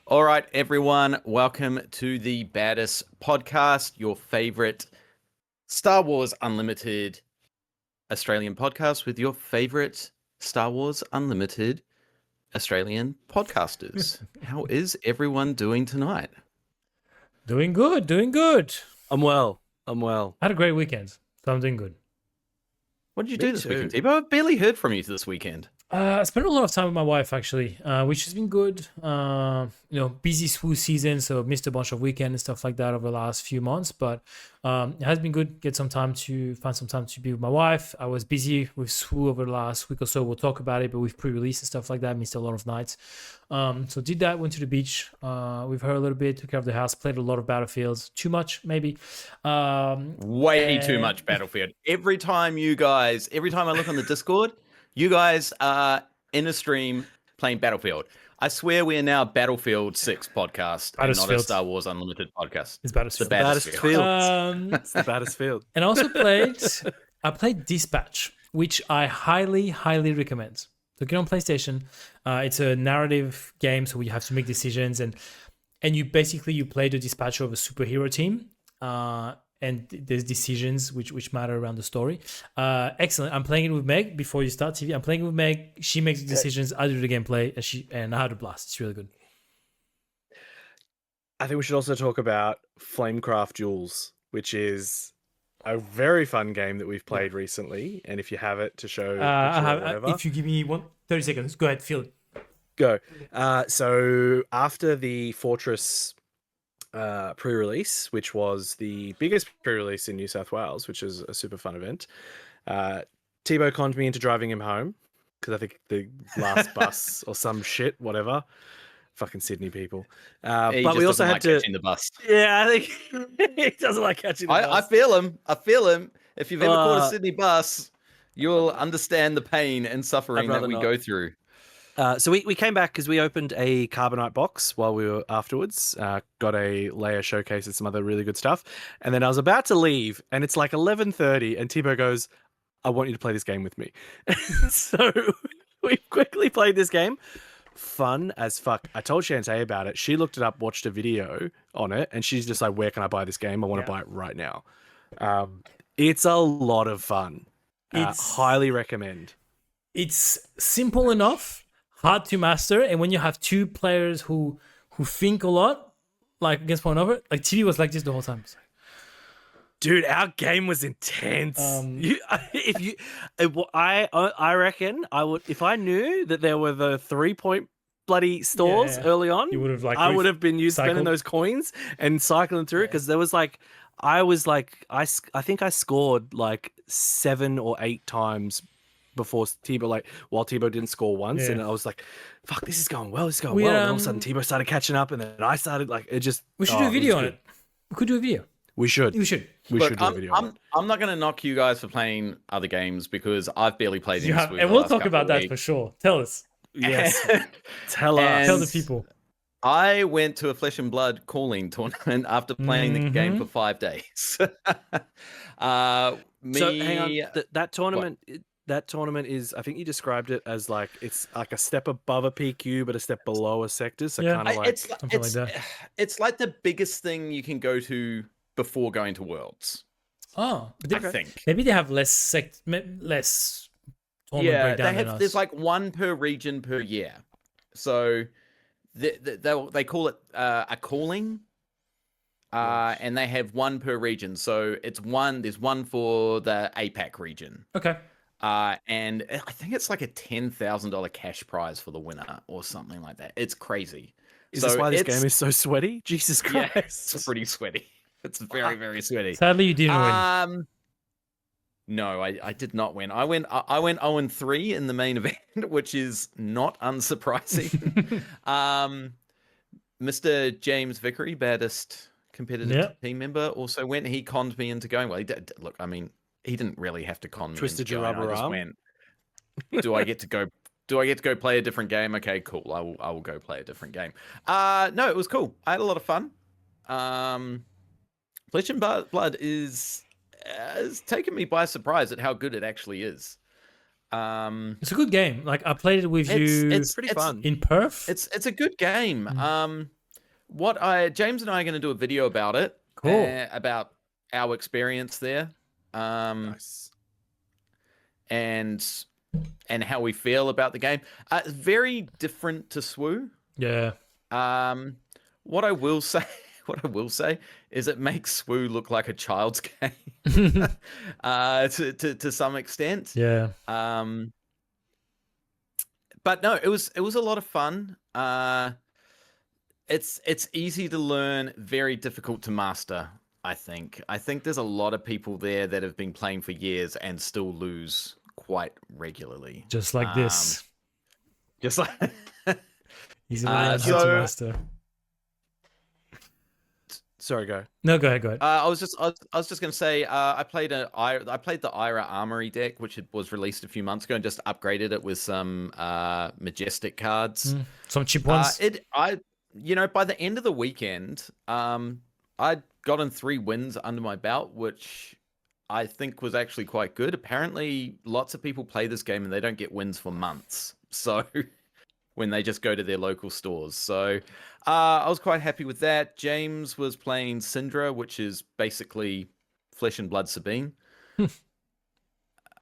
All right, everyone, welcome to the Baddest Podcast, your favorite Star Wars Unlimited Australian podcast with your favorite Star Wars Unlimited Australian podcasters. How is everyone doing tonight? Doing good. I'm well. I had a great weekend, so I'm doing good. What did you do this weekend, Tebow? I've barely heard from you this weekend. I spent a lot of time with my wife, actually, which has been good. Busy school season, so I've missed a bunch of weekends and stuff like that over the last few months. But it has been good. Find some time to be with my wife. I was busy with school over the last week or so. We'll talk about it, but we've pre-released and stuff like that. Missed a lot of nights. So did that. Went to the beach with her a little bit. Took care of the house. Played a lot of Battlefields. Too much, maybe. Way too much Battlefield. Every time I look on the Discord, you guys are in a stream playing Battlefield. I swear we are now a Battlefield 6 podcast and not a Star Wars Unlimited podcast. It's Battlefield. The baddest field. It's the baddest field. And I also played Dispatch, which I highly, highly recommend. So get on PlayStation. It's a narrative game, so you have to make decisions, and you play the dispatcher of a superhero team. And there's decisions which matter around the story. Excellent. I'm playing it with Meg before you start TV. I'm playing it with Meg. She makes the decisions. I do the gameplay, and I had a blast. It's really good. I think we should also talk about Flamecraft Duels, which is a very fun game that we've played recently. And if you have it to show, if you give me 30 seconds, go ahead, feel it. Go. So after the Fortress pre-release, which was the biggest pre-release in New South Wales, which is a super fun event, Tebow conned me into driving him home because I think the last bus or some shit, whatever, fucking Sydney people. But we also had to catching the bus. Yeah, I think he doesn't like catching the bus. I feel him. If you've ever caught a Sydney bus, you'll understand the pain and suffering that we go through. So we came back because we opened a Carbonite box while we were afterwards, got a Leia showcase and some other really good stuff. And then I was about to leave and it's like 11:30 and Tebow goes, I want you to play this game with me. So we quickly played this game. Fun as fuck. I told Shantae about it. She looked it up, watched a video on it, and she's just like, where can I buy this game? I want to buy it right now. It's a lot of fun. Highly recommend. It's simple enough, hard to master, and when you have two players who think a lot, like against one another, like TV was like this the whole time. Dude, our game was intense. I reckon I would, if I knew that there were the 3-point bloody stores early on, I would have been spending those coins and cycling through because there was like, I think I scored like 7 or 8 times before Tebow, while Tebow didn't score once, and I was like, "Fuck, this is going well. And all of a sudden, Tebow started catching up, and then I started it just. We should do a video on it. We could do a video. We should. Look, should do a video. I'm not going to knock you guys for playing other games because I've barely played this. And we'll talk about that for sure. Tell us. Yes. Tell us. Tell the people. I went to a Flesh and Blood calling tournament after playing the game for 5 days. So hang on, that tournament. What? That tournament is, I think you described it as like, it's like a step above a PQ, but a step below a sector. So kind of like something like that. It's like the biggest thing you can go to before going to Worlds. Oh, I think maybe they have less tournament breakdown. There's like one per region per year. So they call it a calling. And they have one per region. So there's one for the APAC region. Okay. And I think it's like a $10,000 cash prize for the winner or something like that. It's crazy. Is this why this game is so sweaty? Jesus Christ. Yeah, it's pretty sweaty. It's very, very sweaty. Sadly, you didn't win. No, I did not win. I went 0-3 in the main event, which is not unsurprising. Mr. James Vickery, baddest competitive team member, also went. He conned me into going. Well, he did. Look, I mean, he didn't really have to con me. Twisted your rubber arm. Went, do I get to go play a different game? Okay, cool. I will go play a different game. No, it was cool. I had a lot of fun. Flesh and Blood has taken me by surprise at how good it actually is. It's a good game. Like I played it with you. It's pretty fun in Perth. It's a good game. James and I are going to do a video about it. Cool. About our experience there. Nice. And how we feel about the game. Very different to SWU. Yeah. What I will say is it makes SWU look like a child's game. To some extent. Yeah. But no, it was a lot of fun. It's easy to learn, very difficult to master. I think there's a lot of people there that have been playing for years and still lose quite regularly. Just like this. Just like Easy to master. Sorry, go. No, go ahead. I was just going to say I played the Ira Armory deck, which was released a few months ago, and just upgraded it with some Majestic cards. Some cheap ones. By the end of the weekend, I'd gotten 3 wins under my belt, which I think was actually quite good. Apparently, lots of people play this game and they don't get wins for months. So when they just go to their local stores. So I was quite happy with that. James was playing Syndra, which is basically Flesh and Blood Sabine. Which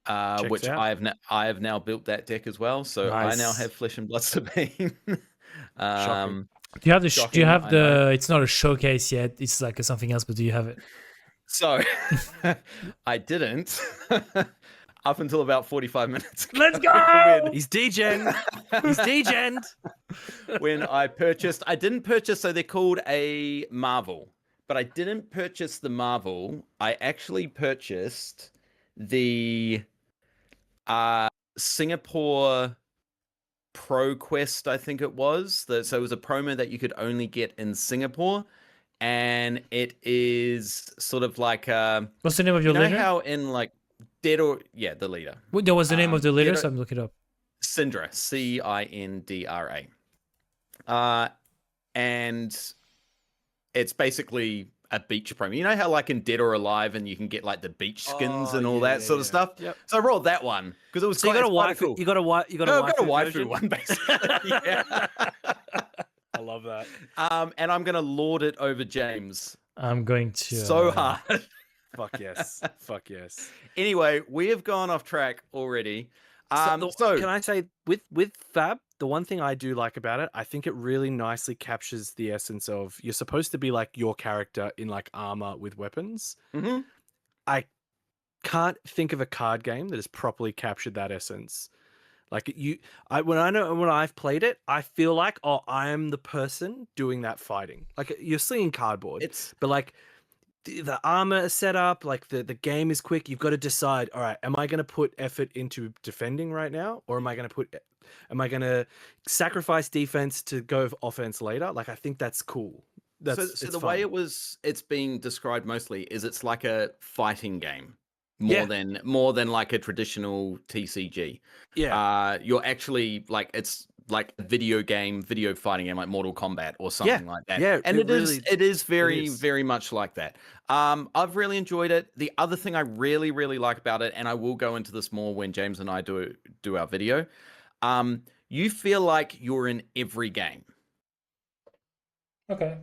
I have now built that deck as well. So nice. I now have Flesh and Blood Sabine. Do you have the? Do you have the? It's not a showcase yet. It's like something else. But do you have it? So I didn't up until about 45 minutes ago. Let's go! He's degen. He's degen. When I didn't purchase. So they're called a Marvel, but I didn't purchase the Marvel. I actually purchased the Singapore Pro Quest, I think it was. So it was a promo that you could only get in Singapore, and it is sort of like what's the name of your leader? How in like the leader. What was the name of the leader? So I'm looking it up. Syndra, Cindra. And it's basically a beach promo. You know how like in Dead or Alive, and you can get like the beach skins and all that sort of stuff. Yep. So I rolled that one because it was. So you got a waifu. You got a waifu one basically. Yeah. I love that. And I'm gonna lord it over James. I'm going to so hard. Fuck yes. Fuck yes. Anyway, we have gone off track already. So can I say with Fab, the one thing I do like about it, I think it really nicely captures the essence of you're supposed to be like your character in like armor with weapons. Mm-hmm. I can't think of a card game that has properly captured that essence. Like when I've played it, I feel like, oh, I am the person doing that fighting. Like you're seeing cardboard, but like the armor is set up, like the game is quick. You've got to decide, all right, am I going to put effort into defending right now, or am I going to sacrifice defense to go offense later? Like I think that's cool. So the way it's being described mostly is it's like a fighting game more than like a traditional TCG. Yeah. You're actually like it's like a video fighting game like Mortal Kombat or something like that. Yeah, and it is very much like that. I've really enjoyed it. The other thing I really, really like about it, and I will go into this more when James and I do our video, you feel like you're in every game. Okay.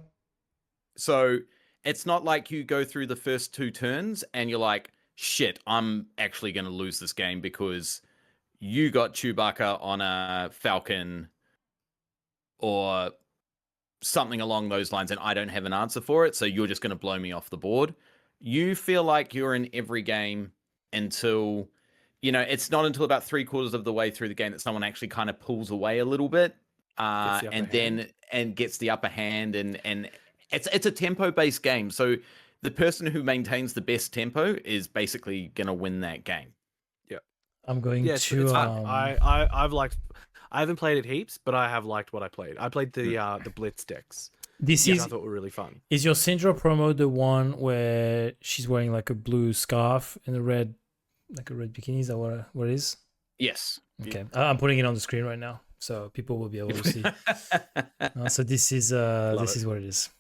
So it's not like you go through the first 2 turns and you're like, shit, I'm actually going to lose this game because you got Chewbacca on a Falcon or something along those lines and I don't have an answer for it, so you're just going to blow me off the board. You feel like you're in every game until, it's not until about 3/4 of the way through the game that someone actually kind of pulls away a little bit and gets the upper hand, and it's a tempo-based game, so the person who maintains the best tempo is basically going to win that game. I'm going to. I haven't played it heaps, but I have liked what I played. I played the Blitz decks. I thought were really fun. Is your Syndra promo the one where she's wearing like a blue scarf and a red bikini? Is that what it is? Yes. Okay, I'm putting it on the screen right now, so people will be able to see. So this is what it is.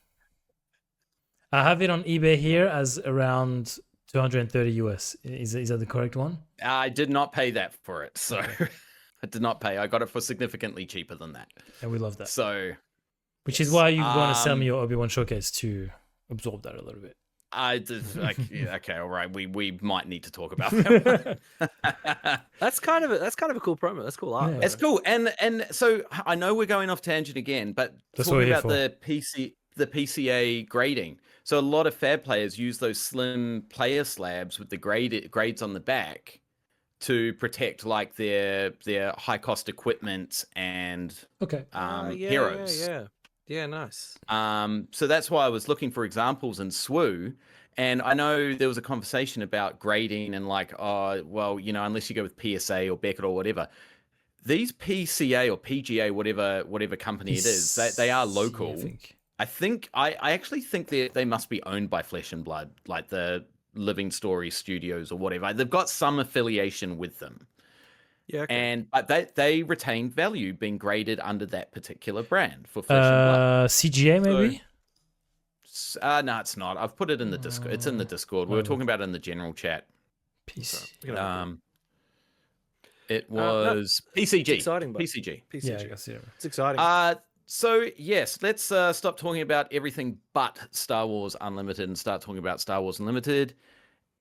I have it on eBay here as around $230 US. Is that the correct one? I did not pay that for it, so I did not pay. I got it for significantly cheaper than that. And we love that. So, Which is Yes. why you want to sell me your Obi-Wan showcase to absorb that a little bit. I just okay, all right. We might need to talk about that one. That's kind of a cool promo. That's cool art. Yeah. It's cool, and so I know we're going off tangent again, but That's what talking we're here about for. the PCA grading. So a lot of Fab players use those slim player slabs with the grades on the back to protect like their high cost equipment and Okay. heroes. Yeah, nice. So that's why I was looking for examples in SWU. And I know there was a conversation about grading and like, oh, well, you know, unless you go with PSA or Beckett or whatever, these PCA or PGA, whatever company it is, they are local. I actually think they must be owned by Flesh and Blood, like the Living Story Studios or whatever. They've got some affiliation with them. Yeah, okay. But they retain value being graded under that particular brand for Flesh and Blood. CGA maybe? No, it's not. I've put it in the Discord. It's in the Discord. We were talking about it in the general chat. PC. It was PCG. Exciting, but PCG. Yeah, I guess, yeah. It's exciting. So yes, let's stop talking about everything but Star Wars Unlimited and start talking about Star Wars Unlimited.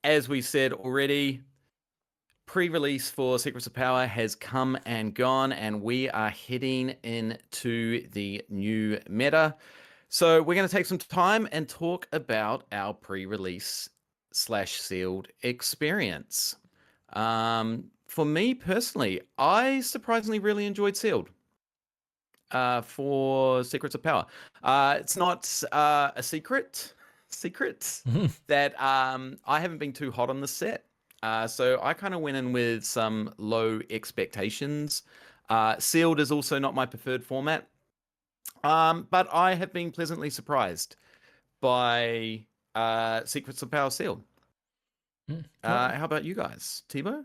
As we said already, pre-release for Secrets of Power has come and gone, and we are heading into the new meta. So we're going to take some time and talk about our pre-release / sealed experience. For me personally, I surprisingly really enjoyed sealed for Secrets of Power. It's not a secret that I haven't been too hot on the set. So I kind of went in with some low expectations. Sealed is also not my preferred format. But I have been pleasantly surprised by Secrets of Power Sealed. How about you guys? Tebow?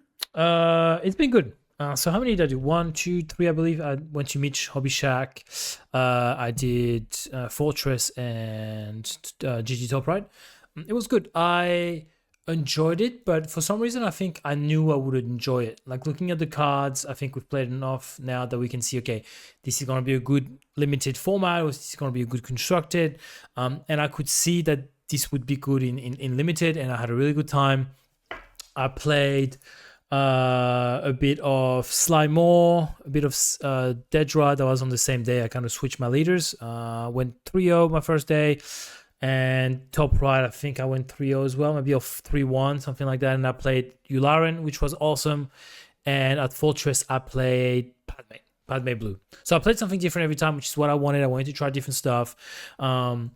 It's been good. So how many did I do? 1, 2, 3, I believe. I went to Mitch Hobby Shack. I did Fortress and GG Top Right. It was good. I enjoyed it, but for some reason I think I knew I would enjoy it. Like looking at the cards, I think we've played enough now that we can see, okay, this is going to be a good limited format, or this is going to be a good constructed. And I could see that this would be good in limited, and I had a really good time. I played a bit of Sly Moore, a bit of Dedra. That was on the same day. I kind of switched my leaders. Went 3-0 my first day. And top right, I think I went 3-0 as well, maybe 3-1, something like that. And I played Yularen, which was awesome. And at Fortress, I played Padme Blue. So I played something different every time, which is what I wanted. I wanted to try different stuff. I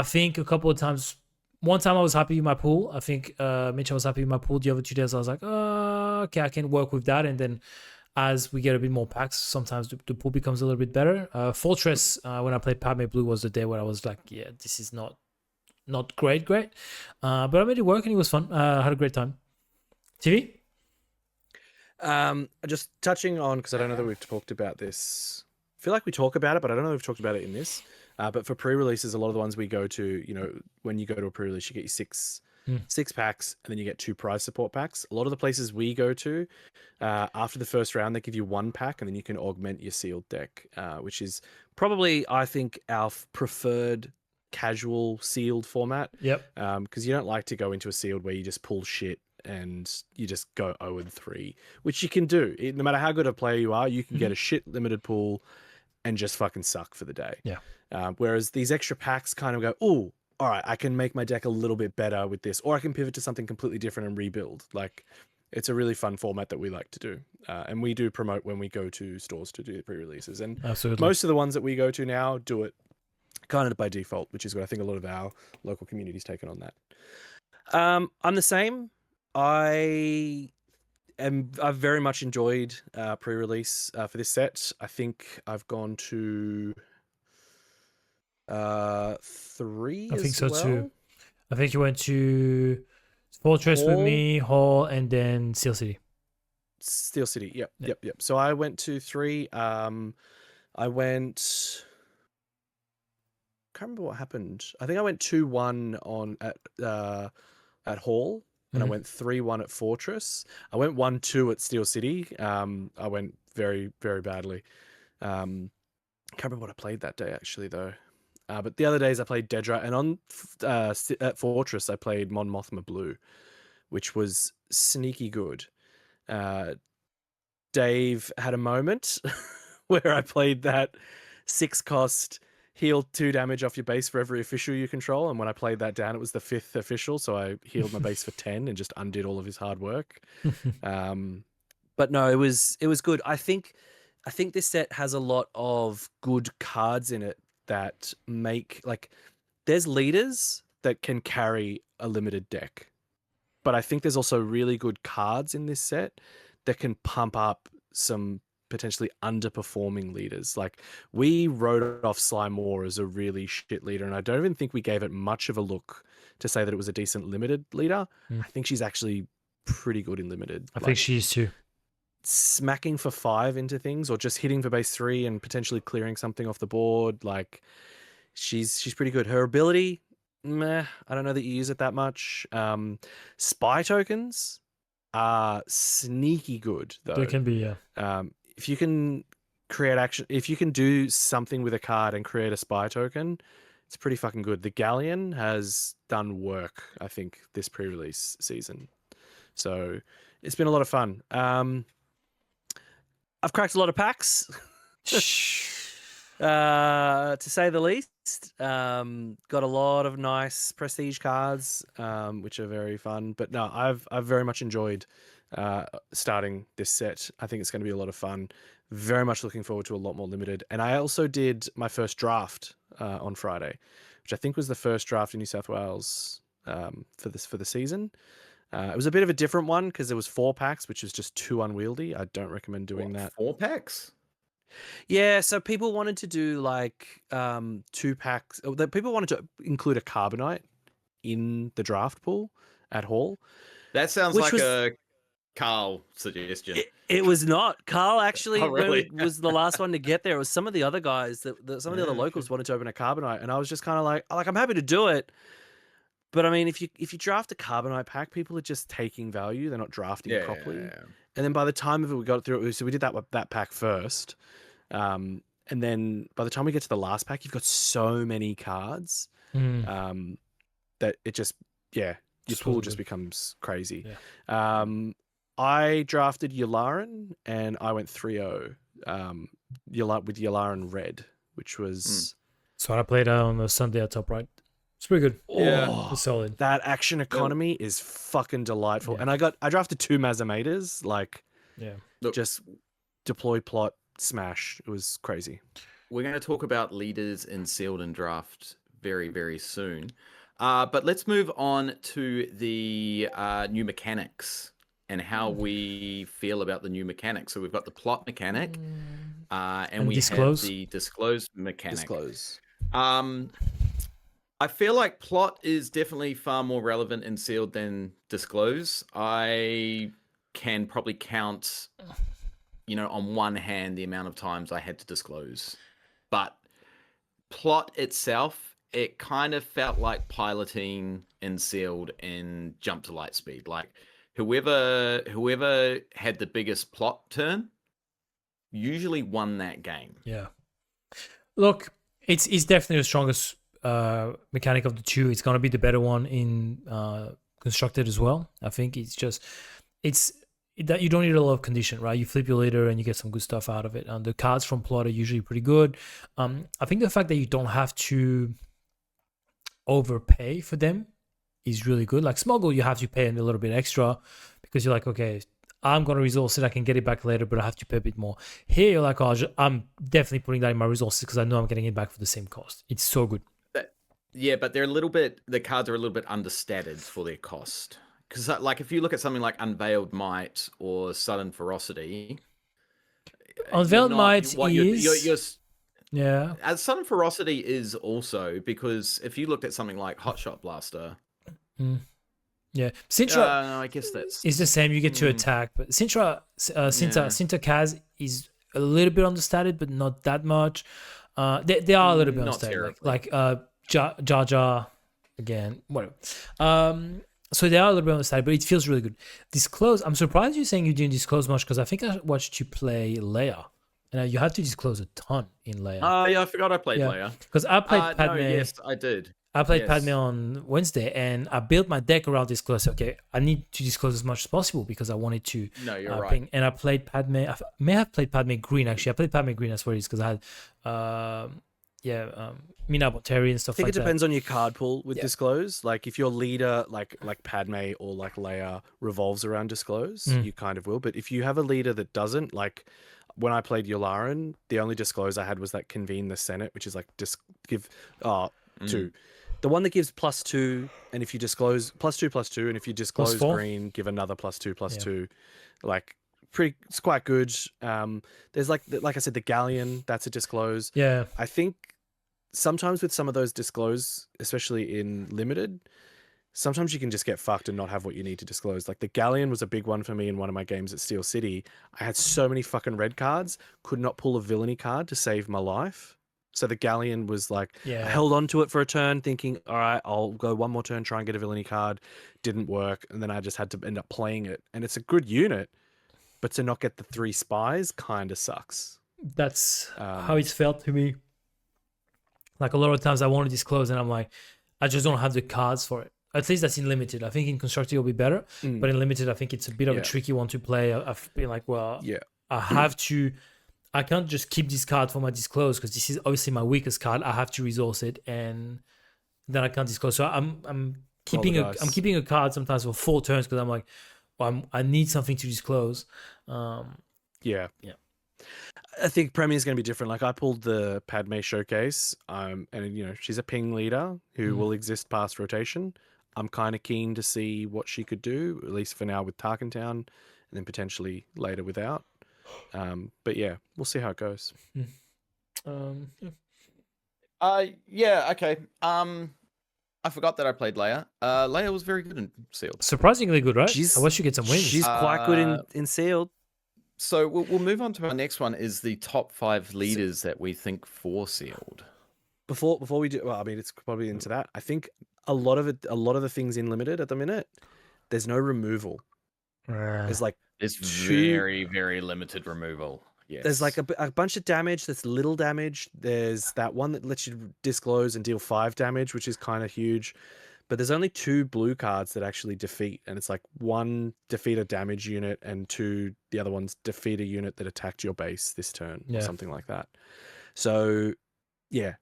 think a couple of times, one time I was happy with my pool. I think Mitch, I was happy with my pool. The other 2 days, I was like, okay, I can work with that. And then as we get a bit more packs, sometimes the pool becomes a little bit better. Fortress, when I played Padme Blue, was the day where I was like, yeah, this is not great. But I made it work and it was fun. I had a great time. TV? Just touching on, because I don't know that we've talked about this. I feel like we talk about it, but I don't know if we've talked about it in this. But for pre-releases, a lot of the ones we go to, you know, when you go to a pre-release, you get your six packs, and then you get 2 prize support packs. A lot of the places we go to, after the first round, they give you 1 pack, and then you can augment your sealed deck, which is probably, I think, our preferred casual sealed format. Yep. Because you don't like to go into a sealed where you just pull shit and you just go 0-3, which you can do. No matter how good a player you are, you can get a shit limited pool and just fucking suck for the day. Yeah. Whereas these extra packs kind of go, oh, all right, I can make my deck a little bit better with this, or I can pivot to something completely different and rebuild. Like, it's a really fun format that we like to do. And we do promote when we go to stores to do the pre-releases. And Absolutely. most of the ones that we go to now do it kind of by default, which is what I think a lot of our local community's taken on that. I'm the same. I've very much enjoyed pre-release for this set. I think I've gone to 3. I think so well. too. I think you went to Fortress with me, Hall, and then Steel City. Steel City, yep. So I went to 3. I went. Can't remember what happened. I think I went 2-1 on at Hall, and I went 3-1 at Fortress. I went 1-2 at Steel City. I went very, very badly. can't remember what I played that day actually though. But the other days I played Dedra, and on at Fortress I played Mon Mothma Blue, which was sneaky good. Dave had a moment where I played that 6-cost heal 2 damage off your base for every official you control, and when I played that down, it was the 5th official, so I healed my base for 10 and just undid all of his hard work. But no, it was good. I think this set has a lot of good cards in it that make, like, there's leaders that can carry a limited deck, but I think there's also really good cards in this set that can pump up some potentially underperforming leaders. Like, we wrote off Sly Moore as a really shit leader, and I don't even think we gave it much of a look to say that it was a decent limited leader. I think she's actually pretty good in limited. I think she is too. Smacking for 5 into things, or just hitting for base 3 and potentially clearing something off the board. Like, she's pretty good. Her ability, meh, I don't know that you use it that much. Spy tokens are sneaky good though. They can be, yeah. If you can create action, if you can do something with a card and create a spy token, it's pretty fucking good. The Galleon has done work, I think, this pre-release season. So it's been a lot of fun. I've cracked a lot of packs, to say the least. Got a lot of nice prestige cards, which are very fun. But no, I've very much enjoyed starting this set. I think it's going to be a lot of fun. Very much looking forward to a lot more limited. And I also did my first draft on Friday, which I think was the first draft in New South Wales for the season. It was a bit of a different one because there was 4 packs, which was just too unwieldy. I don't recommend doing that. 4 packs? Yeah, so people wanted to do like 2 packs. People wanted to include a carbonite in the draft pool at Hall. That sounds like a Carl suggestion. It was not. Carl actually really? was the last one to get there. It was some of the other guys some of the other locals wanted to open a carbonite, and I was just kind of like I'm happy to do it. But I mean, if you draft a carbonite pack, people are just taking value. They're not drafting properly. Yeah. And then by the time of it, we got through it. So we did that pack first. And then by the time we get to the last pack, you've got so many cards that it just, your pool just becomes crazy. Yeah. I drafted Yularen and I went 3-0 with Yularen red, which was... So I played on the Sunday at top right. It's pretty good. Yeah, it's solid. That action economy is fucking delightful. Yeah. And I drafted 2 Mazameters, just deploy, plot, smash. It was crazy. We're going to talk about leaders in sealed and draft very, very soon. But let's move on to the new mechanics and how we feel about the new mechanics. So we've got the plot mechanic, and we Disclose. have the disclose mechanic. Disclose. I feel like plot is definitely far more relevant in sealed than disclose. I can probably count, on one hand the amount of times I had to disclose. But plot itself, it kind of felt like piloting in sealed and jump to light speed. Like whoever had the biggest plot turn usually won that game. Yeah. Look, it's definitely the strongest mechanic of the 2. It's going to be the better one in constructed as well. I think it's that you don't need a lot of condition, right? You flip your leader and you get some good stuff out of it. The cards from plot are usually pretty good. I think the fact that you don't have to overpay for them is really good. Like smuggle, you have to pay a little bit extra because you're like, okay, I'm going to resource it. I can get it back later, but I have to pay a bit more. Here, you're like, I'm definitely putting that in my resources because I know I'm getting it back for the same cost. It's so good. Yeah, but the cards are a little bit understated for their cost. Because like if you look at something like Unveiled Might or Sudden Ferocity, Unveiled Might is... Yeah. As Sudden Ferocity is also, because if you looked at something like Hotshot Blaster... Yeah, Sintra. I guess that's is the same. You get to attack, but Sintra Kaz is a little bit understated, but not that much. They are a little bit understated, like Jar Jar again, whatever. So they are a little bit understated, but it feels really good. Disclose. I'm surprised you're saying you didn't disclose much because I think I watched you play Leia and you have to disclose a ton in Leia. Oh, yeah, I forgot I played Yeah. Leia. Because I played Padme. No, yes, I did. I played Yes. Padme on Wednesday, and I built my deck around Disclose. Okay, I need to disclose as much as possible because I wanted to. No, you're right. Ping. And I played Padme. May have played Padme Green actually. I played Padme Green as well because I had, Mina Bonteri and stuff I think like it depends on your card pool with Yeah. Disclose. Like if your leader, like Padme or like Leia, revolves around Disclose, you kind of will. But if you have a leader that doesn't, like when I played Yularen, the only Disclose I had was that Convene the Senate, which is like give two. The one that gives +2, and if you disclose +2, and if you disclose +4? green, give another +2. Like it's quite good. There's like I said, the Galleon, that's a Disclose. Yeah. I think sometimes with some of those Disclose, especially in Limited, sometimes you can just get fucked and not have what you need to disclose. Like the Galleon was a big one for me in one of my games at Steel City. I had so many fucking red cards, could not pull a villainy card to save my life. So the Galleon was like, I held on to it for a turn thinking, all right, I'll go one more turn, try and get a villainy card. Didn't work. And then I just had to end up playing it. And it's a good unit, but to not get the 3 spies kind of sucks. That's how it's felt to me. Like a lot of times I want to disclose and I'm like, I just don't have the cards for it. At least that's in Limited. I think in Constructed it'll be better, but in Limited I think it's a bit of a tricky one to play. I've been like, well, I have to. I can't just keep this card for my disclose because this is obviously my weakest card. I have to resource it, and then I can't disclose. So I'm keeping a card sometimes for 4 turns because I'm like, well, I need something to disclose. Yeah. I think Premier is going to be different. Like I pulled the Padme showcase, and she's a ping leader who will exist past rotation. I'm kind of keen to see what she could do, at least for now with Tarkentown, and then potentially later without. But yeah, we'll see how it goes. Okay. I forgot that I played Leia. Leia was very good in Sealed. Surprisingly good, right? She's- I wish you get some wins. She's quite good in Sealed. So we'll move on to our next one. Is the top 5 leaders that we think for Sealed. Before we do, well, I mean, it's probably into that. I think a lot of the things in Limited at the minute, there's no removal. There's like It's two- very, very limited removal. Yes. There's like a bunch of damage that's little damage. There's that one that lets you disclose and deal 5 damage, which is kind of huge. But there's only 2 blue cards that actually defeat, and it's like 1 defeat a damage unit, and 2 the other ones defeat a unit that attacked your base this turn, or something like that. So, yeah,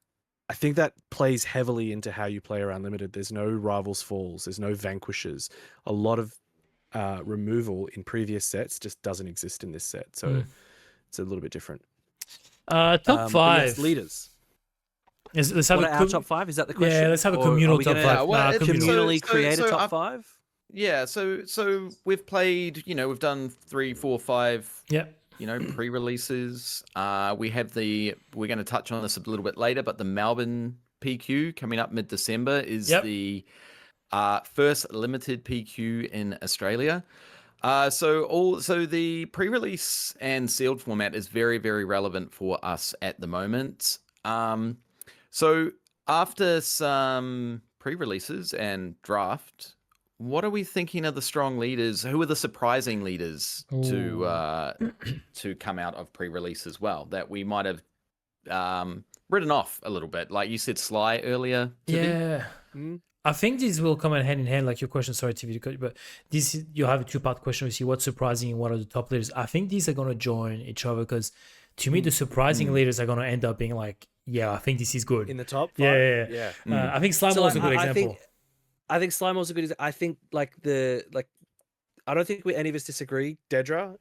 I think that plays heavily into how you play around Limited. There's no Rivals Falls, there's no Vanquishes. A lot of removal in previous sets just doesn't exist in this set, so it's a little bit different. Top 5 leaders. Let's have What are our top 5? Is that the question? Yeah, let's have a Or communal are we top gonna 5. well, it's Communal. communally create a top 5? Yeah, so we've played, we've done 3, 4, 5, Yeah. pre-releases. We're going to touch on this a little bit later, but the Melbourne PQ coming up mid-December is the first limited PQ in Australia. So the pre-release and sealed format is very, very relevant for us at the moment. So after some pre-releases and draft, what are we thinking are the strong leaders? Who are the surprising leaders to come out of pre-release as well that we might have written off a little bit? Like you said, Sly earlier. Yeah. I think these will come hand in hand, like your question. Sorry, TV, but you have a 2-part question. We see what's surprising and what are the top leaders. I think these are going to join each other because to me, the surprising leaders are going to end up being like, yeah, I think this is good. In the top 5? Yeah. I think Slime was a good example. I think Slime was a good example. I think I don't think any of us disagree. Dedra,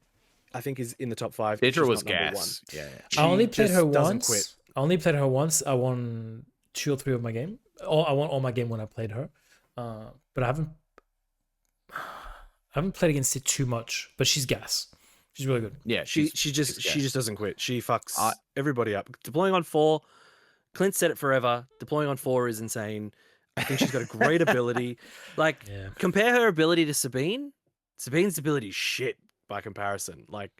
I think, is in the top 5. Dedra was gas. Yeah. I only played her doesn't once. I won 2 or 3 of my game. I won all my game when I played her. But I haven't played against it too much. But she's gas. She's really good. Yeah, she just doesn't quit. She fucks everybody up. Deploying on 4, Clint said it forever. Deploying on 4 is insane. I think she's got a great ability. Compare her ability to Sabine. Sabine's ability is shit by comparison. Like,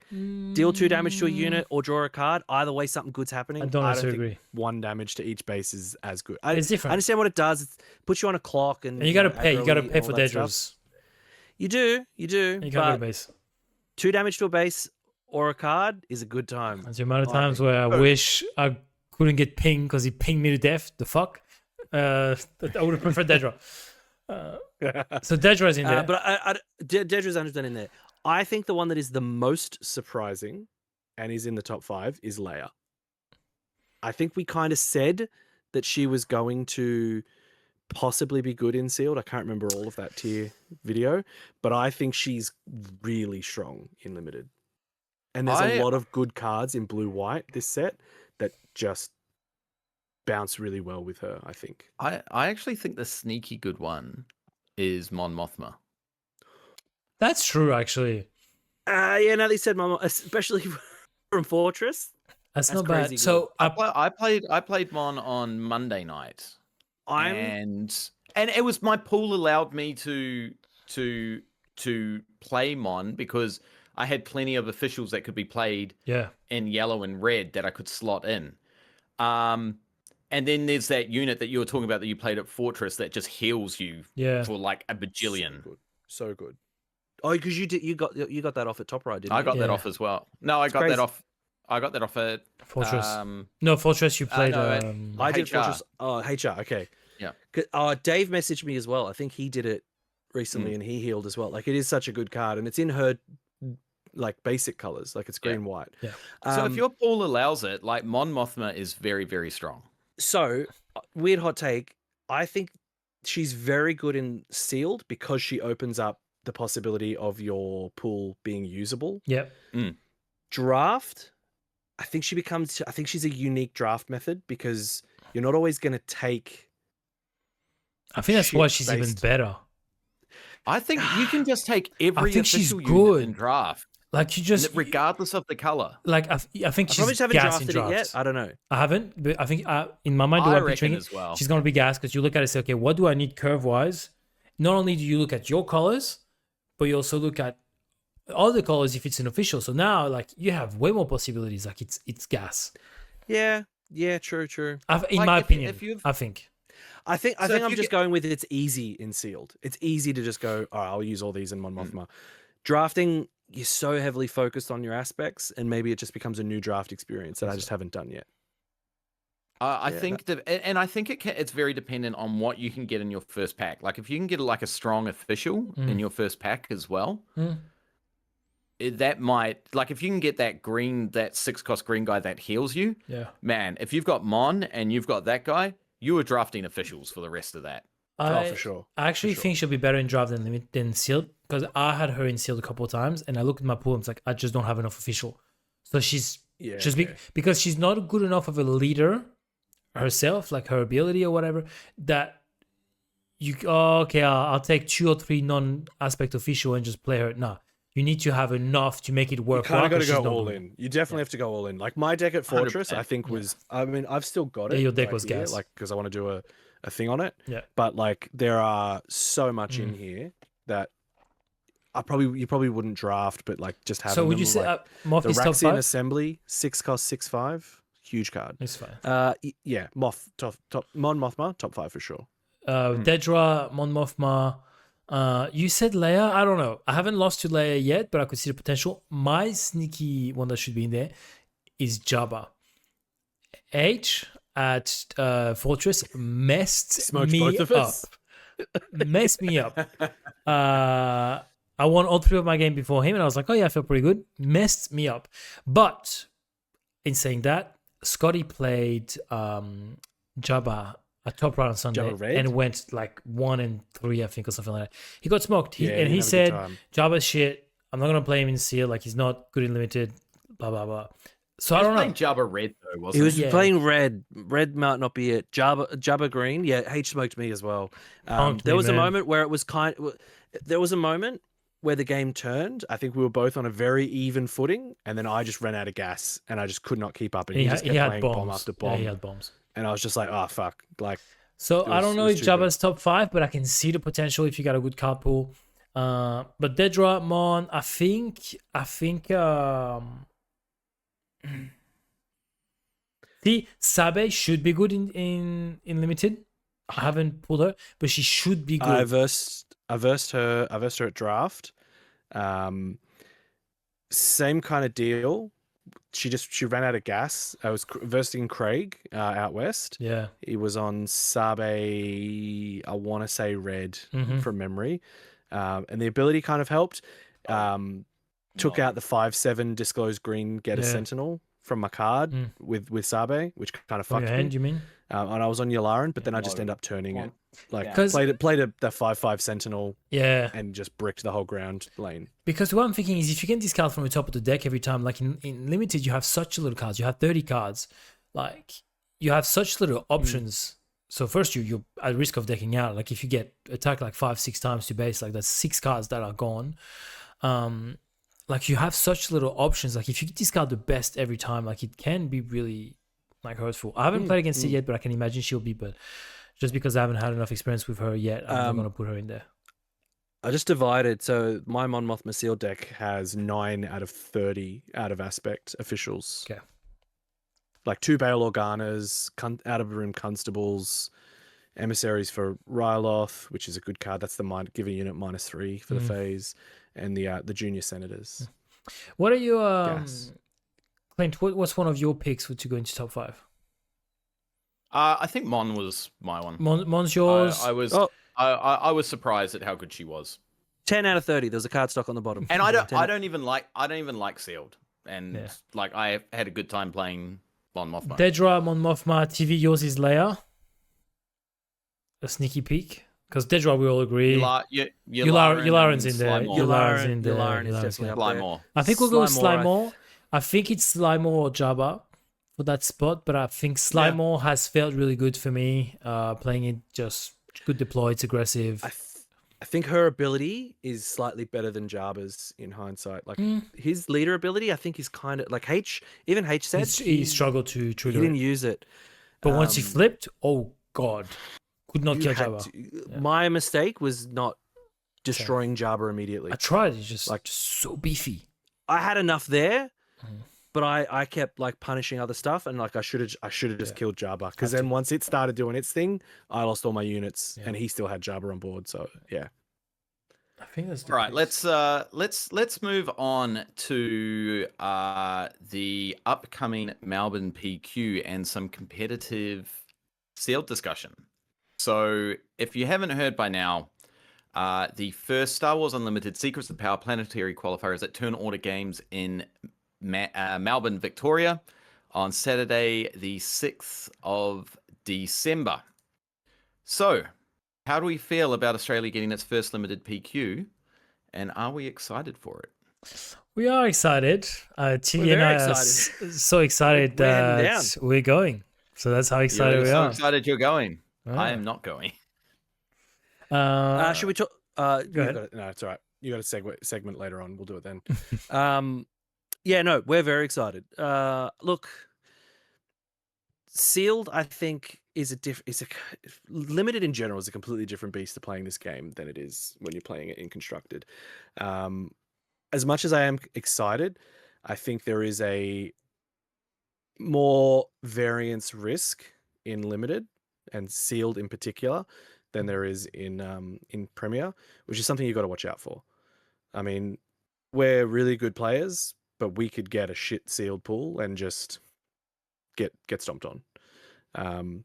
deal 2 damage to a unit or draw a card. Either way, something good's happening. I don't necessarily agree. 1 damage to each base is as good. It's different. I understand what it does. It puts you on a clock, and you got to pay. You got to pay for Dedra's. You do. You got to go to base. 2 damage to a base or a card is a good time. There's the amount of I times think. where I wish I couldn't get pinged because he pinged me to death. The fuck? I would have preferred Dedra. So Dedra's in there. But Dedra's 100% in there. I think the one that is the most surprising and is in the top 5 is Leia. I think we kind of said that she was going to possibly be good in sealed. I can't remember all of that tier video, but I think she's really strong in limited. And there's a lot of good cards in blue-white this set that just bounce really well with her, I think. I actually think the sneaky good one is Mon Mothma. That's true, actually. Yeah, now that you said Mama, especially from Fortress. That's not crazy bad. good. So I played Mon on Monday night. And it was my pool allowed me to play Mon because I had plenty of officials that could be played in yellow and red that I could slot in. And then there's that unit that you were talking about that you played at Fortress that just heals you for like a bajillion. So good. Oh, because you got that off at Top Ride, didn't you? I got that off as well. No, I got that off. I got that off at Fortress. No, Fortress. You played. I did Fortress. Oh, HR. Okay. Yeah. Dave messaged me as well. I think he did it recently, and he healed as well. Like, it is such a good card, and it's in her like basic colors, like it's green white. Yeah. So if your pool allows it, like Mon Mothma is very, very strong. So weird hot take. I think she's very good in sealed because she opens up the possibility of your pool being usable. Yep. Draft. I think she's a unique draft method because you're not always going to take. I think that's why she's even better. I think you can just take every official unit in draft. Like, you just, regardless of the color. Like, I think she's probably haven't gas in drafted it drafts. yet. I don't know. I haven't, but I think in my mind, as well. She's going to be gas because you look at it and say, okay, what do I need curve wise? Not only do you look at your colors, but you also look at other colors if it's an official. So now, like, you have way more possibilities. Like, it's gas. Yeah, true. In my opinion, I think I'm just going with it's easy in sealed. It's easy to just go, all right, I'll use all these in Mon Mothma. Drafting, you're so heavily focused on your aspects, and maybe it just becomes a new draft experience that I just haven't done yet. I think it's very dependent on what you can get in your first pack. Like, if you can get like a strong official in your first pack as well, that might, like, if you can get that 6-cost green guy that heals you, man, if you've got Mon and you've got that guy, you are drafting officials for the rest of that. For sure. I actually think she'll be better in draft than sealed because I had her in sealed a couple of times and I looked at my pool and it's like, I just don't have enough official. So she's because she's not good enough of a leader herself, like her ability or whatever, that I'll take 2 or 3 non-aspect official and just play her. No, you need to have enough to make it work. You kind of got to go all in. You definitely have to go all in. Like, my deck at Fortress, 100%. I think was, I mean, I've still got it. Yeah, your deck was gas. Like, because I want to do a thing on it. Yeah. But like, there are so much in here that you probably wouldn't draft, but like just have. So would you say the Moth is top 5? Assembly 6-cost 6/5, huge card. It's fine. Yeah, Moth top Mon Mothma top 5 for sure. Dedra, Mon Mothma. You said Leia. I don't know. I haven't lost to Leia yet, but I could see the potential. My sneaky one that should be in there is Jabba. H at Fortress messed me up. Messed me up. I won all 3 of my game before him, and I was like, oh yeah, I feel pretty good. Messed me up. But in saying that, Scotty played Jabba at Top Round on Sunday and went like 1-3, I think, or something like that. He got smoked. He said, Jabba's shit. I'm not going to play him in Seal. Like, he's not good in Limited, blah, blah, blah. So I don't know. He was playing Jabba Red, though, wasn't he? He was playing Red. Red might not be it. Jabba Green. Yeah, H smoked me as well. There was a moment where it was there was a moment where the game turned. I think we were both on a very even footing, and then I just ran out of gas, and I just could not keep up. And he just kept playing bomb after bomb. Yeah, he had bombs. And I was just like, oh, fuck. Like, so I don't know if Jabba's top 5, but I can see the potential if you got a good card pool. But Dedra, Mon, I think see, Sabe should be good in Limited. I haven't pulled her, but she should be good. I versed her at draft. Same kind of deal. She ran out of gas. I was versing Craig out west. Yeah. He was on Sabe, I want to say red from memory. And the ability kind of helped. Took out the 5/7 Disclose green, get a sentinel from my card with Sabe, which kind of On fucked your me. hand, you mean? And I was on Yularan, but then I just ended up turning it. Like, 'Cause- played the 5/5 sentinel Yeah. and just bricked the whole ground lane. Because what I'm thinking is if you can discard from the top of the deck every time, like in Limited, you have such little cards. You have 30 cards. Like, you have such little options. So first you're at risk of decking out. Like if you get attacked like 5-6 times to base, like that's 6 cards that are gone. Like you have such little options. Like if you discard the best every time, like it can be really like hurtful. I haven't played against it yet, but I can imagine she'll be. But just because I haven't had enough experience with her yet, I'm not going to put her in there. I just divided. So my Mon Mothma Seal deck has 9 out of 30 out of aspect officials. Okay. Like 2 Bale Organas, out of room constables, emissaries for Ryloth, which is a good card. That's the give a unit -3 for the phase, and the junior senators. What are you, Clint? What's one of your picks to go into top 5? I think Mon was my one. Mon's yours. I was I was surprised at how good she was. 10 out of 30. There's a card stock on the bottom. And I don't even like sealed. And like I had a good time playing Mon Mothma. Dedra, Mon Mothma, TV. Yours is Leia. A sneaky peek. Because Dedra, we all agree. Yularen's in there. Yularen's in there. Yularen's definitely up there. Slymore. I think we'll go with Slymore. I think it's Slymore or Jabba for that spot, but I think Slymore has felt really good for me. Playing it just good deploy, it's aggressive. I think her ability is slightly better than Jabba's in hindsight. Like his leader ability, I think is kind of like even H said he struggled to trigger. He didn't use it. But once he flipped, oh god. Could not kill Jabba. My mistake was not destroying Jabba immediately. I tried. It's just like so beefy. I had enough there, but I kept like punishing other stuff, and like I should have just killed Jabba, because then once it started doing its thing, I lost all my units, and he still had Jabba on board. So yeah, I think that's all right. Let's move on to the upcoming Melbourne PQ and some competitive sealed discussion. So if you haven't heard by now, the first Star Wars Unlimited Secrets of Power Planetary Qualifier is at Turn Order Games in Melbourne, Victoria, on Saturday, the 6th of December. So, how do we feel about Australia getting its first limited PQ, and are we excited for it? We are excited. TV and I are so excited that we're going. So that's how excited we are. So excited you're going. I am not going. Should we talk? Go ahead. No, it's all right. You got a segment later on. We'll do it then. Yeah, no, we're very excited. Look, sealed, I think, is limited in general is a completely different beast to playing this game than it is when you're playing it in constructed. As much as I am excited, I think there is a more variance risk in limited and sealed in particular than there is in Premier, which is something you got to watch out for. I mean, we're really good players, but we could get a shit sealed pool and just get stomped on.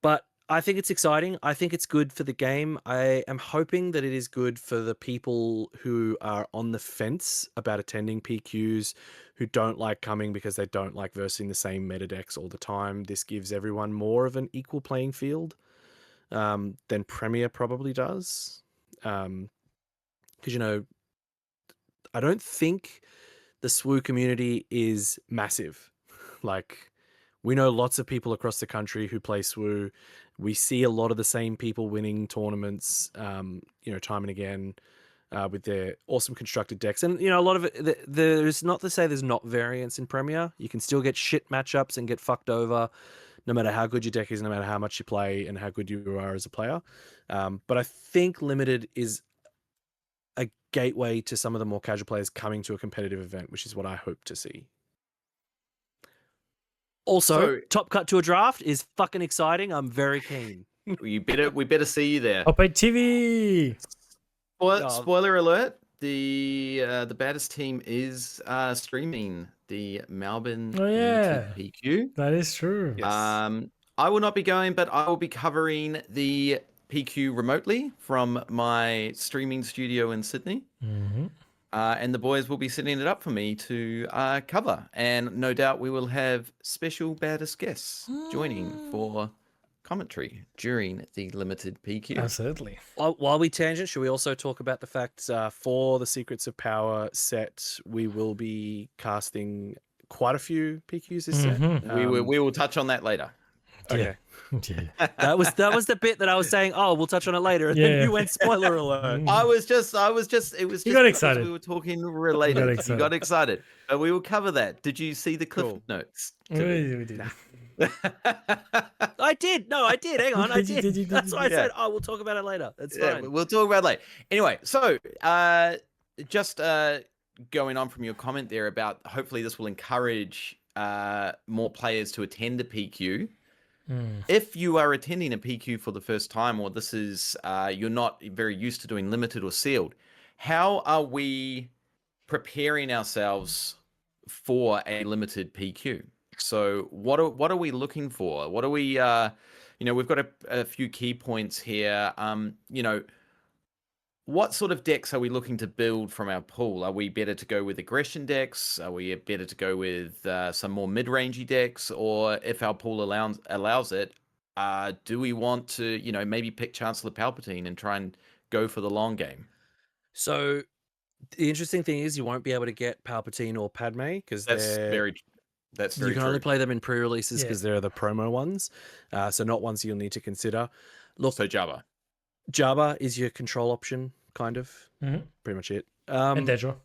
But I think it's exciting. I think it's good for the game. I am hoping that it is good for the people who are on the fence about attending PQs, who don't like coming because they don't like versing the same meta decks all the time. This gives everyone more of an equal playing field than Premier probably does. Because, I don't think the SWU community is massive. Like, we know lots of people across the country who play SWU. We see a lot of the same people winning tournaments, time and again, with their awesome constructed decks. And, a lot of it, there's not to say there's not variance in Premier. You can still get shit matchups and get fucked over, no matter how good your deck is, no matter how much you play and how good you are as a player. But I think Limited is a gateway to some of the more casual players coming to a competitive event, which is what I hope to see. Also, top cut to a draft is fucking exciting. I'm very keen. We better see you there. Up at TV. Spoiler alert. the baddest team is streaming the Melbourne Oh yeah, Limited PQ. that is true. Yes. I will not be going, but I will be covering the PQ remotely from my streaming studio in Sydney. Mm-hmm. And the boys will be setting it up for me to cover. And no doubt we will have special baddest guests joining for commentary during the Limited PQ. Absolutely. While we tangent, should we also talk about the fact for the Secrets of Power set, we will be casting quite a few PQs this set. We will touch on that later. Okay. Yeah. That was the bit that I was saying, oh, we'll touch on it later. And Yeah. then you went spoiler alert. I was just, it was just You because got excited. we were talking related. You got excited. But we will cover that. Did you see the cliff Cool. notes? We did. I did. No, I did. Hang on. I did. That's why I Yeah. said, oh, we'll talk about it later. That's Yeah, fine. we'll talk about it later. Anyway, so just going on from your comment there about hopefully this will encourage more players to attend a PQ. If you are attending a PQ for the first time, or this is you're not very used to doing limited or sealed, how are we preparing ourselves for a limited PQ? So what are we looking for? What are we we've got a few key points here. What sort of decks are we looking to build from our pool? Are we better to go with aggression decks? Are we better to go with some more mid-rangey decks? Or if our pool allows it, do we want to, maybe pick Chancellor Palpatine and try and go for the long game? So the interesting thing is you won't be able to get Palpatine or Padme because That's very you can only true. play them in pre-releases Yeah. because they're the promo ones. So not ones you'll need to consider. Look, So Jabba. Jabba is your control option, kind of. Mhm. Pretty much it. And Dedra.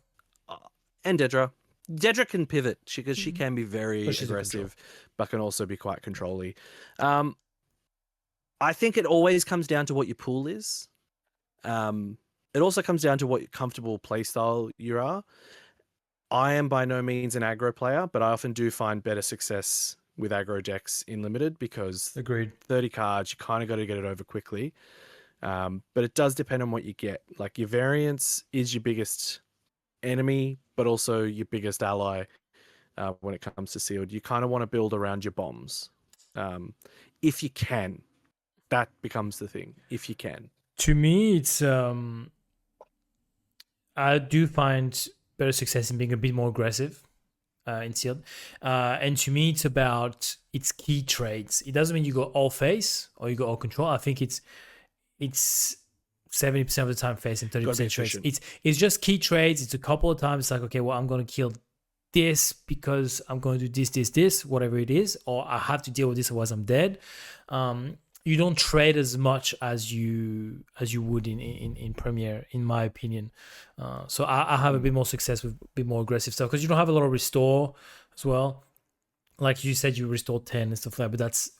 And Dedra. Dedra can pivot because she can be very But she's a aggressive, but can also be quite controlly. I think it always comes down to what your pool is. It also comes down to what comfortable playstyle you are. I am by no means an aggro player, but I often do find better success with aggro decks in Limited because Agreed. 30 cards, you kind of got to get it over quickly. But it does depend on what you get. Like your variance is your biggest enemy, but also your biggest ally when it comes to sealed. You kind of want to build around your bombs. If you can, that becomes the thing. If you can. To me, it's I do find better success in being a bit more aggressive in sealed. And to me, it's about its key traits. It doesn't mean you go all face or you go all control. I think it's 70% of the time face and 30% traits. It's just key traits. It's a couple of times. It's like, okay, well, I'm going to kill this because I'm going to do this, whatever it is, or I have to deal with this otherwise I'm dead. You don't trade as much as you would in Premiere, in my opinion. So I have a bit more success with a bit more aggressive stuff because you don't have a lot of restore as well. Like you said, you restore 10 and stuff like that, but that's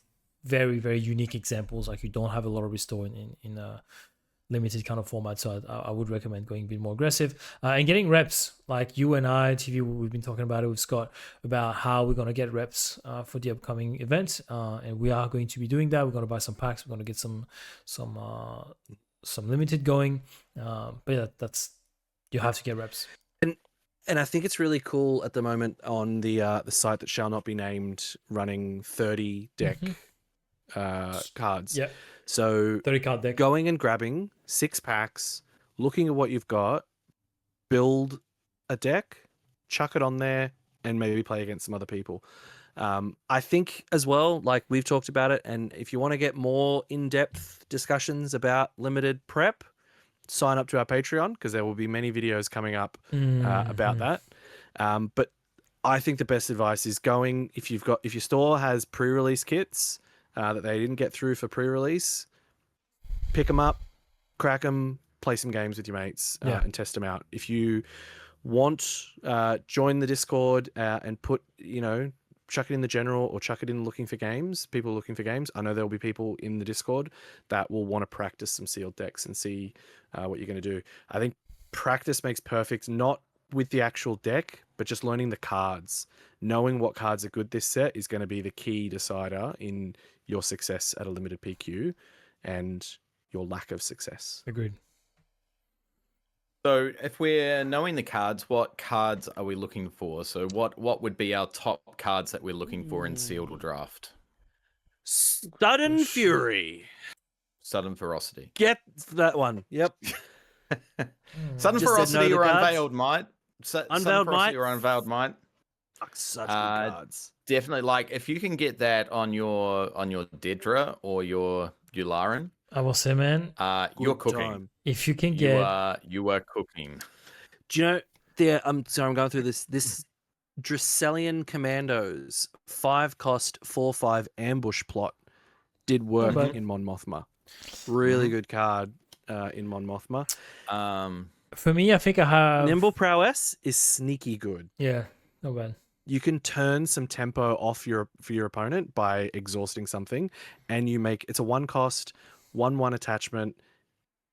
very, very unique examples. Like you don't have a lot of restore in a limited kind of format. So I would recommend going a bit more aggressive and getting reps. Like you and I, TV, we've been talking about it with Scott about how we're going to get reps for the upcoming event. And we are going to be doing that. We're going to buy some packs. We're going to get some limited going. But yeah, you have to get reps. And I think it's really cool at the moment on the site that shall not be named, running 30 deck cards. Yeah. So 30 card deck. Going and grabbing 6 packs, looking at what you've got, build a deck, chuck it on there, and maybe play against some other people. I think as well, like we've talked about it, and if you want to get more in-depth discussions about limited prep, sign up to our Patreon because there will be many videos coming up about that. But I think the best advice is going if your store has pre-release kits that they didn't get through for pre-release, pick them up, crack them, play some games with your mates and test them out. If you want, join the Discord and put, chuck it in the general or chuck it in looking for games, people looking for games. I know there'll be people in the Discord that will want to practice some sealed decks and see what you're going to do. I think practice makes perfect, not with the actual deck, but just learning the cards. Knowing what cards are good this set is going to be the key decider in your success at a limited PQ and your lack of success. Agreed. So if we're knowing the cards, what cards are we looking for? So what would be our top cards that we're looking for in sealed or draft? Sudden Fury. Sudden Ferocity. Get that one. Yep. Sudden Just said no Ferocity to or cards. Unveiled Might. Sudden Unveiled Ferocity Might. or Unveiled Might. Fuck, such good cards. Definitely, like if you can get that on your Dedra or your Yularen, I will say, man, you're Good cooking. time. if you can You get are cooking. Do you know there? I'm going through this Dracelian Commandos 5-cost 4/5 ambush plot did work bad. in Mon Mothma. Really good card in Mon Mothma. for me, I think I have Nimble Prowess is sneaky good. Yeah, not bad. You can turn some tempo off for your opponent by exhausting something, and you make it's a 1-cost 1/1 attachment.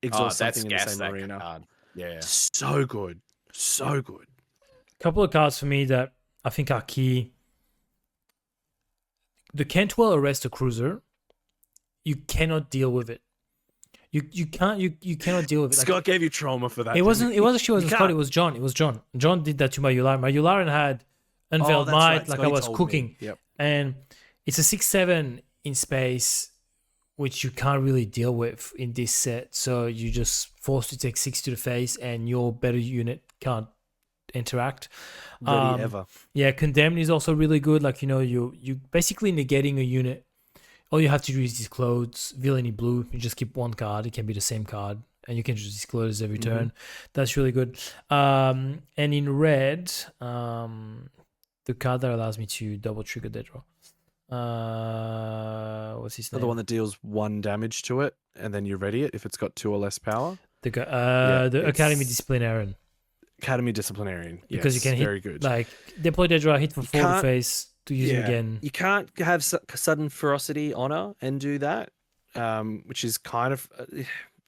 Exhaust something in the same arena. Card. Yeah. So good, so good. Couple of cards for me that I think are key. The Cantwell Arrest a Cruiser. You cannot deal with it. You cannot deal with it. Scott gave you trauma for that. It wasn't. It wasn't You Scott. can't. It was John. It was John. John did that to my Yularen. My Yularen had Unveiled that's Might, right. like Scotty I was told me. cooking, Yep. and it's a 6/7 in space, which you can't really deal with in this set. So you just forced to take 6 to the face, and your better unit can't interact. Ready ever. Yeah, Condemned is also really good. Like, you basically negating a unit. All you have to do is disclose villainy blue. You just keep one card. It can be the same card, and you can just disclose every turn. That's really good. And in red, the card that allows me to double trigger dead draw. What's his name? The one that deals 1 damage to it, and then you ready it if it's got 2 or less power. The Academy it's- Disciplinarian. Academy Disciplinarian. Because you Yes, can hit, very good. like, deploy dead draw, hit for 4 to can't- face to use it again. You can't have Sudden Ferocity Honor and do that, which is kind of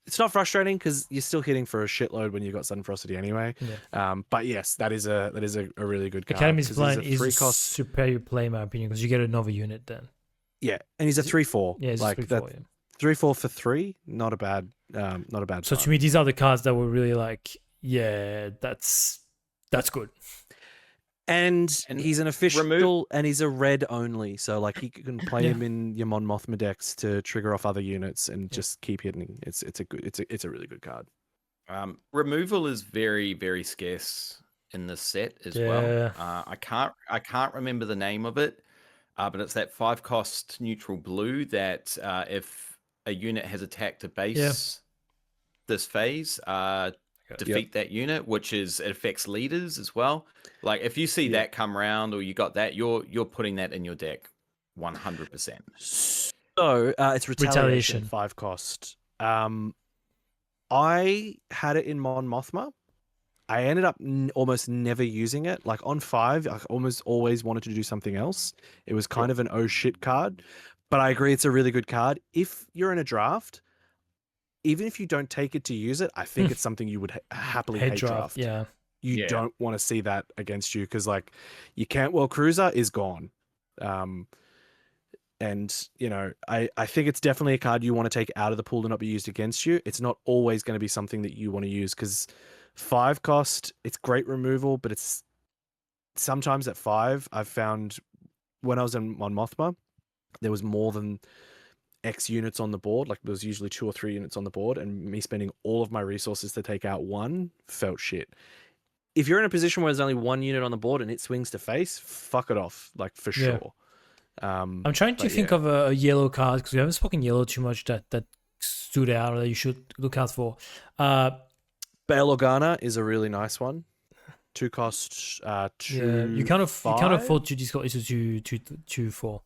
it's not frustrating because you're still hitting for a shitload when you've got Sudden Ferocity anyway. Yeah. But yes, that is a really good card. Academy's 'cause plan it's a is 3-cost. superior play, in my opinion, because you get another unit then. Yeah, and he's a 3/4. Yeah, it's like 3/4, that yeah. 3/4 for 3. Not a bad. So to me, these are the cards that were really like, yeah, that's good. And he's an official, remove- and he's a red only. So like you can play him in your Mon Mothma decks to trigger off other units and just keep hitting. It's a really good card. Removal is very, very scarce in this set as well. I can't remember the name of it, but it's that 5-cost neutral blue that if a unit has attacked a base this phase, defeat that unit, which is it affects leaders as well. Like if you see that come around or you got that, you're putting that in your deck 100%. So it's retaliation 5-cost. I had it in Mon Mothma. I ended up almost never using it. Like on 5, I almost always wanted to do something else. It was kind of an oh shit card, but I agree it's a really good card. If you're in a draft, even if you don't take it to use it, I think it's something you would happily hate draft. Yeah. You don't want to see that against you because like your Cantwell Cruiser is gone. And I think it's definitely a card you want to take out of the pool to not be used against you. It's not always going to be something that you want to use because 5-cost, it's great removal, but it's sometimes at 5, I've found when I was on Mothma, there was more than X units on the board. Like there was usually 2 or 3 units on the board, and me spending all of my resources to take out one felt shit. If you're in a position where there's only 1 unit on the board and it swings to face, fuck it off, like for sure. I'm trying to think of a yellow card because we haven't spoken yellow too much that stood out or that you should look out for. Bail Organa is a really nice one. 2-cost, 2. You can't afford to discard. It's a 2/4.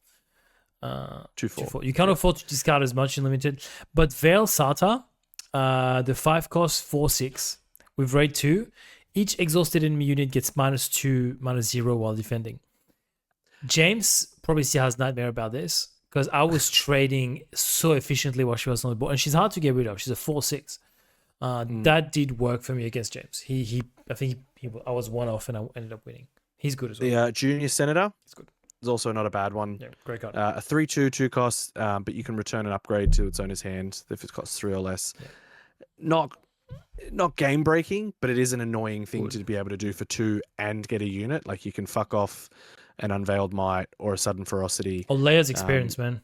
2/4. You can't afford to discard as much in limited. But Veil Sata, the 5-cost 4/6 with raid 2. Each exhausted enemy unit gets -2, -0 while defending. James probably still has nightmare about this because I was trading so efficiently while she was on the board, and she's hard to get rid of. She's a 4/6. That did work for me against James. I think I was 1 off and I ended up winning. He's good as well. The Junior Senator. It's good. Is also not a bad one. Yeah, great card. A 3/2, 2-cost, but you can return an upgrade to its owner's hand if it costs 3 or less. Yeah. Not not game breaking, but it is an annoying thing Would. to be able to do for 2 and get a unit. Like you can fuck off an Unveiled Might or a Sudden Ferocity. Oh, Leia's experience, man.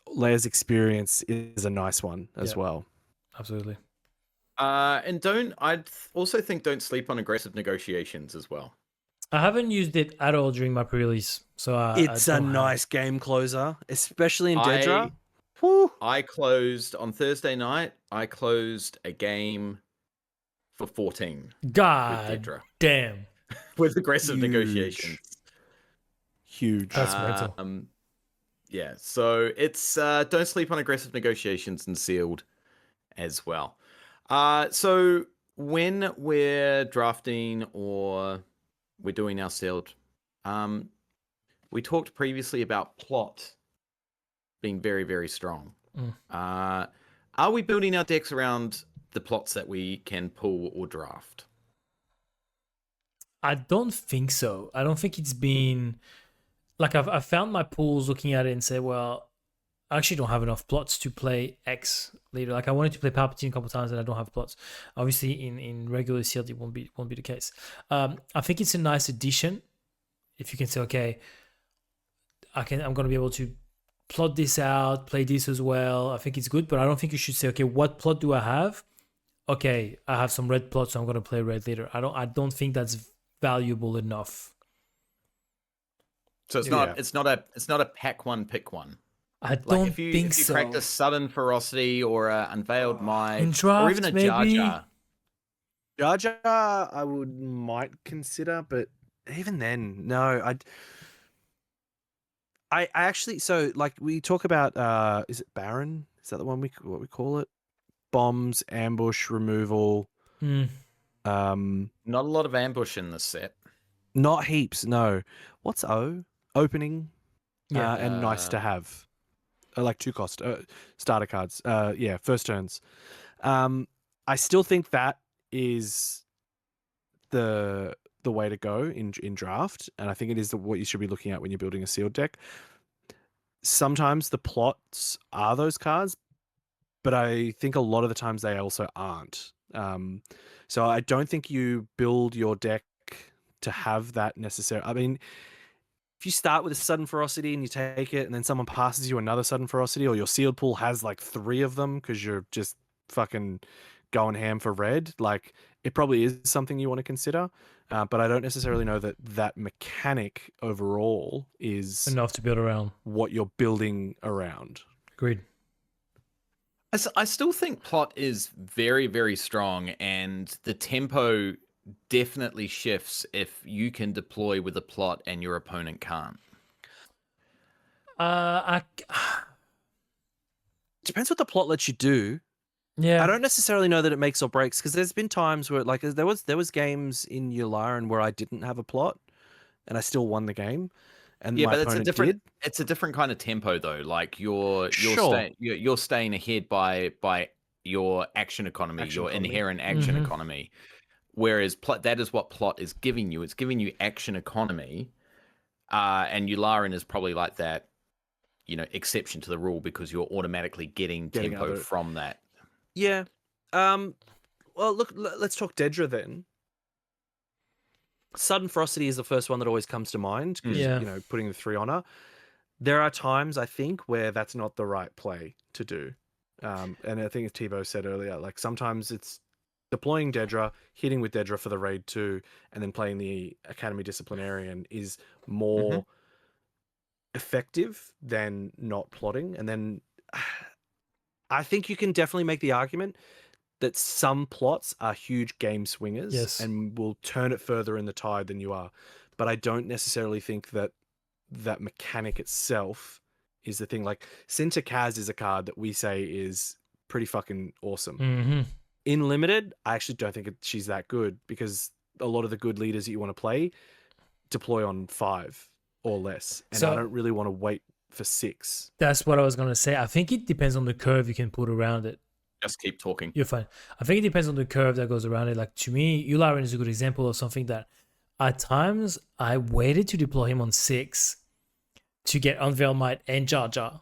Leia's experience is a nice one as Yeah. well. Absolutely. And also think don't sleep on aggressive negotiations as well. I haven't used it at all during my pre-release, so It's I a don't have- nice game closer, especially in Dedra. I- Whew. I closed on Thursday night. I closed a game for 14 with God Dedra damn. with aggressive Huge. negotiations. Huge. That's mental. Yeah, so it's don't sleep on aggressive negotiations and sealed as well. So when we're drafting or we're doing our sealed, we talked previously about plot being very, very strong. Are we building our decks around the plots that we can pull or draft? I don't think so. I don't think it's been like I've found my pools looking at it and say, well, I actually don't have enough plots to play X leader. Like I wanted to play Palpatine a couple of times and I don't have plots. Obviously, in regular sealed, it won't be the case. I think it's a nice addition if you can say, okay, I'm going to be able to plot this out, play this as well. I think it's good, but I don't think you should say, okay, what plot do I have? Okay, I have some red plots, so I'm going to play red leader. I don't think that's valuable enough. So it's Yeah. not a pack one, pick one. I Like don't if you think so. cracked a sudden ferocity or a unveiled might, In or draft, even a Jar maybe? Jar. Jar Jar, I might consider, but even then, no. I actually, so like we talk about, is it Baron? Is that the one what we call it? Bombs, ambush, removal. Hmm. Not a lot of ambush in this set. Not heaps, no. What's O? Opening, Yeah. and nice to have. Like 2 cost starter cards. Yeah, first turns. I still think that is the way to go in draft, and I think it is what you should be looking at when you're building a sealed deck. Sometimes the plots are those cards, but I think a lot of the times they also aren't. So I don't think you build your deck to have that necessary. I mean, if you start with a sudden ferocity and you take it, and then someone passes you another sudden ferocity, or your sealed pool has like 3 of them because you're just fucking going ham for red, like it probably is something you want to consider. But I don't necessarily know that mechanic overall is Enough to build around. what you're building around. Agreed. I still think plot is very, very strong, and the tempo definitely shifts if you can deploy with a plot and your opponent can't. Depends what the plot lets you do. Yeah. I don't necessarily know that it makes or breaks, because there's been times where like there was games in Yularen where I didn't have a plot and I still won the game, and Yeah, my but opponent did. it's a different kind of tempo though. Like you're Sure. you're staying ahead by your action economy, Action your economy. inherent action Mhm. economy. Whereas that is what plot is giving you. It's giving you action economy. And Yularen is probably like that, exception to the rule because you're automatically getting tempo other- from that. Yeah. Well, look, let's talk Dedra then. Sudden Ferocity is the first one that always comes to mind because Yeah. putting the 3 on her. There are times I think where that's not the right play to do, and I think as Tebow said earlier, like sometimes it's deploying Dedra, hitting with Dedra for the raid 2, and then playing the Academy Disciplinarian is more effective than not plotting. And then I think you can definitely make the argument that some plots are huge game swingers Yes. and will turn it further in the tide than you are. But I don't necessarily think that mechanic itself is the thing. Like Cinta Kaz is a card that we say is pretty fucking awesome. Mm-hmm. In Limited, I actually don't think she's that good because a lot of the good leaders that you want to play deploy on 5 or less. And So- I don't really want to wait for 6. That's what I was going to say. I think it depends on the curve you can put around it. Just keep talking. You're fine. I think it depends on the curve that goes around it. Like to me, Yularen is a good example of something that at times I waited to deploy him on 6 to get Unveil Might and Jar Jar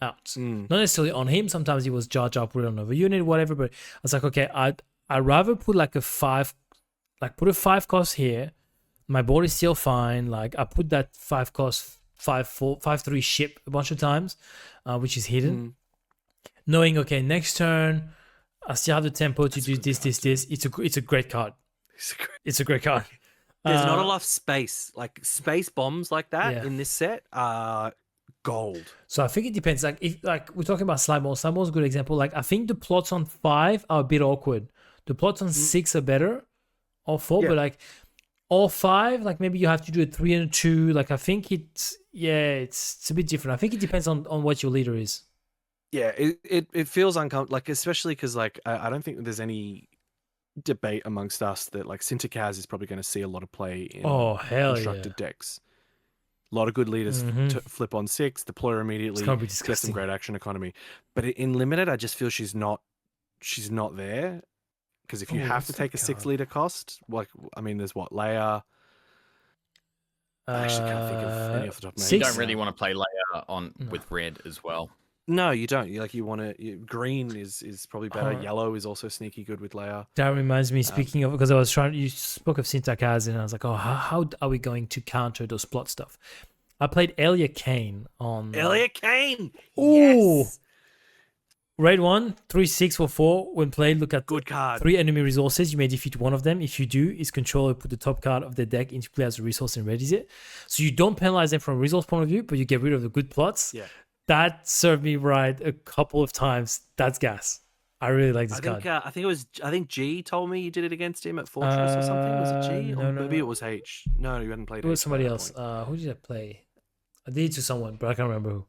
out. Not necessarily on him. Sometimes he was Jar Jar, put it on another unit, whatever. But I was like, okay, I'd rather put like a 5, like put a 5 cost here. My board is still fine. Like I put that 5 cost 5-4, 5-3 ship a bunch of times, which is hidden. Knowing, okay, next turn, I still have the tempo to do this. It's a great card. It's a great card. There's not enough space. Like space bombs like that Yeah. in this set are gold. So I think it depends. Like if like we're talking about slime ball is a good example. Like I think the plots on 5 are a bit awkward. The plots on 6 are better, or 4, Yeah. but like all 5, like maybe you have to do a 3 and a 2. Like I think it's a bit different. I think it depends on what your leader is. Yeah, it feels uncomfortable. Like especially because like I don't think there's any debate amongst us that like Sinterkaz is probably going to see a lot of play in Oh hell constructed yeah! decks. A lot of good leaders Mhm. flip on 6, deploy immediately, It's gonna be get some disgusting. great action economy. But in limited, I just feel she's not there. Because if you have what's to that take a 6 card? leader cost, like I mean, there's what Leia. I actually can't think of any off the top of my head. You 6? don't really want to play Leia on with red as well. No, you don't. You want to. Green is probably better. Uh, Yellow is also sneaky good with Leia. That reminds me. Speaking of, because I was trying, you spoke of Sinterkaz, and I was like, oh, how are we going to counter those plot stuff? I played Elia Kane on Elia Kane. Ooh. Yes. Raid 1, 3-6 for 4. When played, look at Good card. 3 enemy resources. You may defeat one of them. If you do, its controller put the top card of the deck into play as a resource and readies it. So you don't penalize them from a resource point of view, but you get rid of the good plots. Yeah. That served me right a couple of times. That's gas. I really like this card. I think G told me you did it against him at Fortress or something. Was it G? No, Or no, maybe no. it was H. No, you hadn't played It was H by somebody that else. point. Who did I play? I did it to someone, but I can't remember who.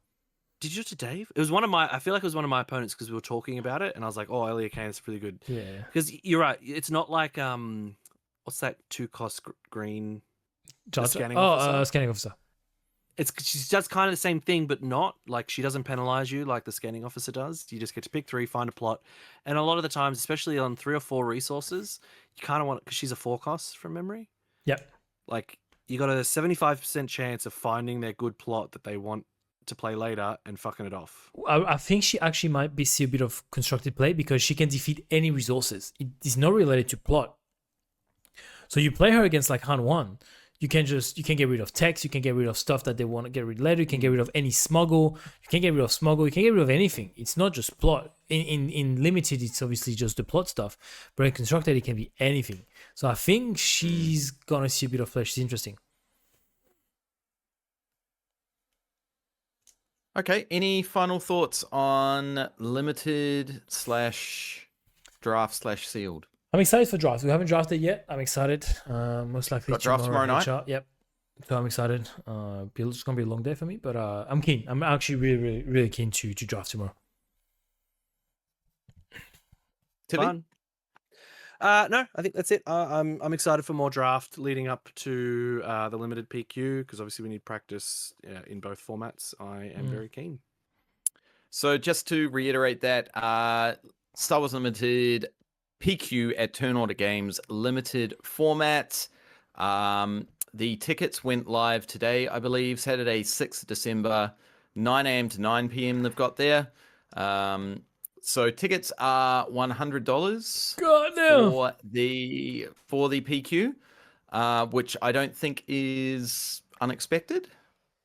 Did you do it to Dave? It was one of my. I feel like it was one of my opponents because we were talking about it, and I was like, "Oh, Elia Kane is pretty good." Yeah. Because you're right. It's not like what's that 2 cost green? scanning officer? Scanning officer. She does kind of the same thing, but not like she doesn't penalize you like the scanning officer does. You just get to pick 3, find a plot, and a lot of the times, especially on 3 or 4 resources, you kind of want because she's a 4 cost from memory. Yep. Like you got a 75% chance of finding their good plot that they want to play later and fucking it off. I think she actually might be see a bit of constructed play because she can defeat any resources. It is not related to plot. So you play her against like Han 1. You can get rid of text, you can get rid of stuff that they want to get rid of later, you can get rid of any smuggle, you can get rid of smuggle, you can get rid of anything. It's not just plot. In limited, it's obviously just the plot stuff. But in constructed, it can be anything. So I think she's gonna see a bit of play. She's interesting. Okay, any final thoughts on limited / draft / sealed? I'm excited for drafts. We haven't drafted yet. I'm excited. Most likely Got drafts tomorrow night? HR. Yep. So I'm excited. It's gonna be a long day for me, but I'm keen. I'm actually really, really, really keen to draft tomorrow. Tippy? Fun. No, I think that's it. I'm excited for more draft leading up to the limited PQ because obviously we need practice in both formats. I am very keen. So just to reiterate that, Star Wars Limited PQ at Turn Order Games limited format. The tickets went live today, I believe, Saturday, 6th December, 9 a.m. to 9 p.m. they've got there. So tickets are $100 God damn. for the PQ, which I don't think is unexpected.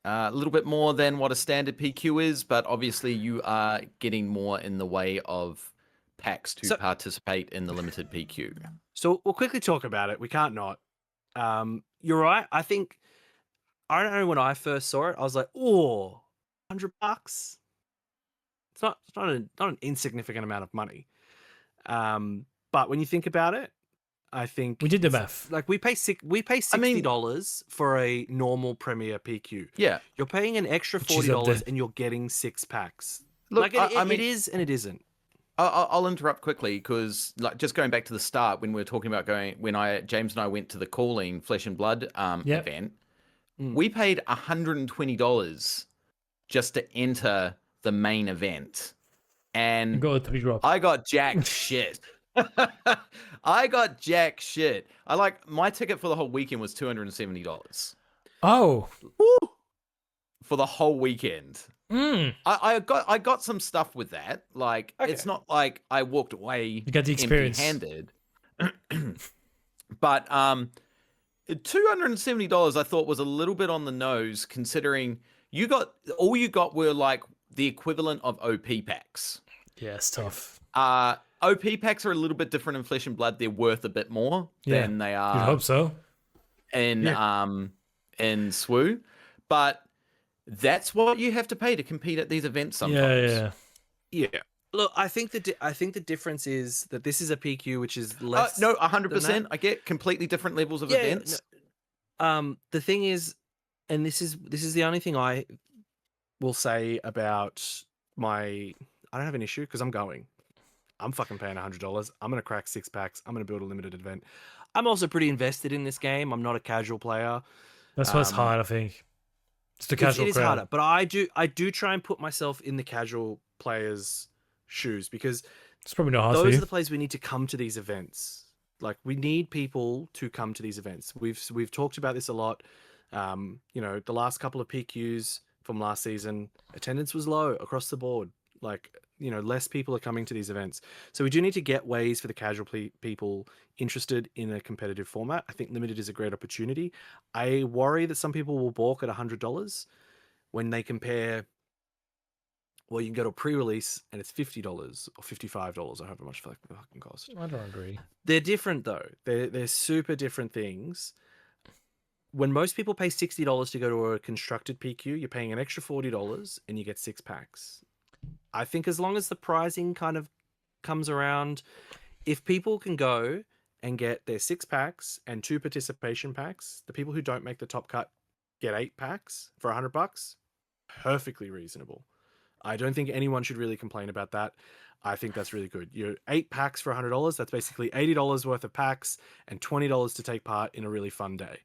A little bit more than what a standard PQ is, but obviously you are getting more in the way of packs to participate in the limited PQ. So we'll quickly talk about it. We can't not. You're right. I don't know when I first saw it, I was like, oh, $100. It's not an insignificant amount of money. But when you think about it, I think We did the math. like we pay $60 for a normal Premier PQ. Yeah. You're paying an extra Which is up $40 there. and you're getting 6 packs. Look, Like I mean, it is and it isn't. I'll interrupt quickly because, like, just going back to the start when we were talking about James and I went to the Calling Flesh and Blood event, we paid $120 just to enter the main event, and Go 3 drop. I got jack shit. I got jack shit. My ticket for the whole weekend was $270 Oh. for the whole weekend. I got some stuff with that. Like, it's not like I walked away You got the experience. empty-handed. But $270 I thought was a little bit on the nose, considering you got were like the equivalent of OP packs. Yeah, it's tough. OP packs are a little bit different in Flesh and Blood. They're worth a bit more than they are. You'd hope so. In SWU, but that's what you have to pay to compete at these events sometimes. Yeah. Look, I think the difference is that this is a PQ which is less. No, 100%. I get completely different levels of events. No. The thing is, and this is the only thing I will say about I don't have an issue because I'm going. I'm fucking paying $100. I'm gonna crack 6 packs. I'm gonna build a limited event. I'm also pretty invested in this game. I'm not a casual player. That's why it's hard, I think. It's the casual crowd. It is harder, but I do try and put myself in the casual players' shoes because it's probably not hard those for you. are the players we need to come to these events. Like, we need people to come to these events. We've talked about this a lot. The last couple of PQs from last season, attendance was low across the board. Like, less people are coming to these events. So we do need to get ways for the casual people interested in a competitive format. I think Limited is a great opportunity. I worry that some people will balk at $100 when they compare, well, you can go to a pre-release and it's $50 or $55 or however much it fucking cost. I don't agree. They're different though. They're super different things. When most people pay $60 to go to a constructed PQ, you're paying an extra $40 and you get 6 packs. I think as long as the pricing kind of comes around, if people can go and get their 6 packs and 2 participation packs, the people who don't make the top cut get 8 packs for $100, perfectly reasonable. I don't think anyone should really complain about that. I think that's really good. You're 8 packs for $100. That's basically $80 worth of packs and $20 to take part in a really fun day.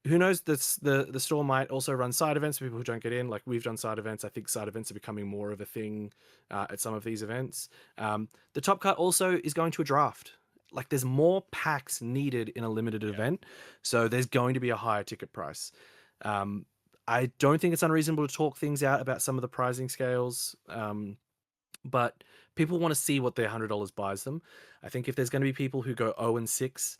Who knows? The store might also run side events for people who don't get in. Like, we've done side events. I think side events are becoming more of a thing at some of these events. The top cut also is going to a draft. Like, there's more packs needed in a limited event, so there's going to be a higher ticket price. I don't think it's unreasonable to talk things out about some of the pricing scales, but people want to see what their $100 buys them. I think if there's going to be people who go 0-6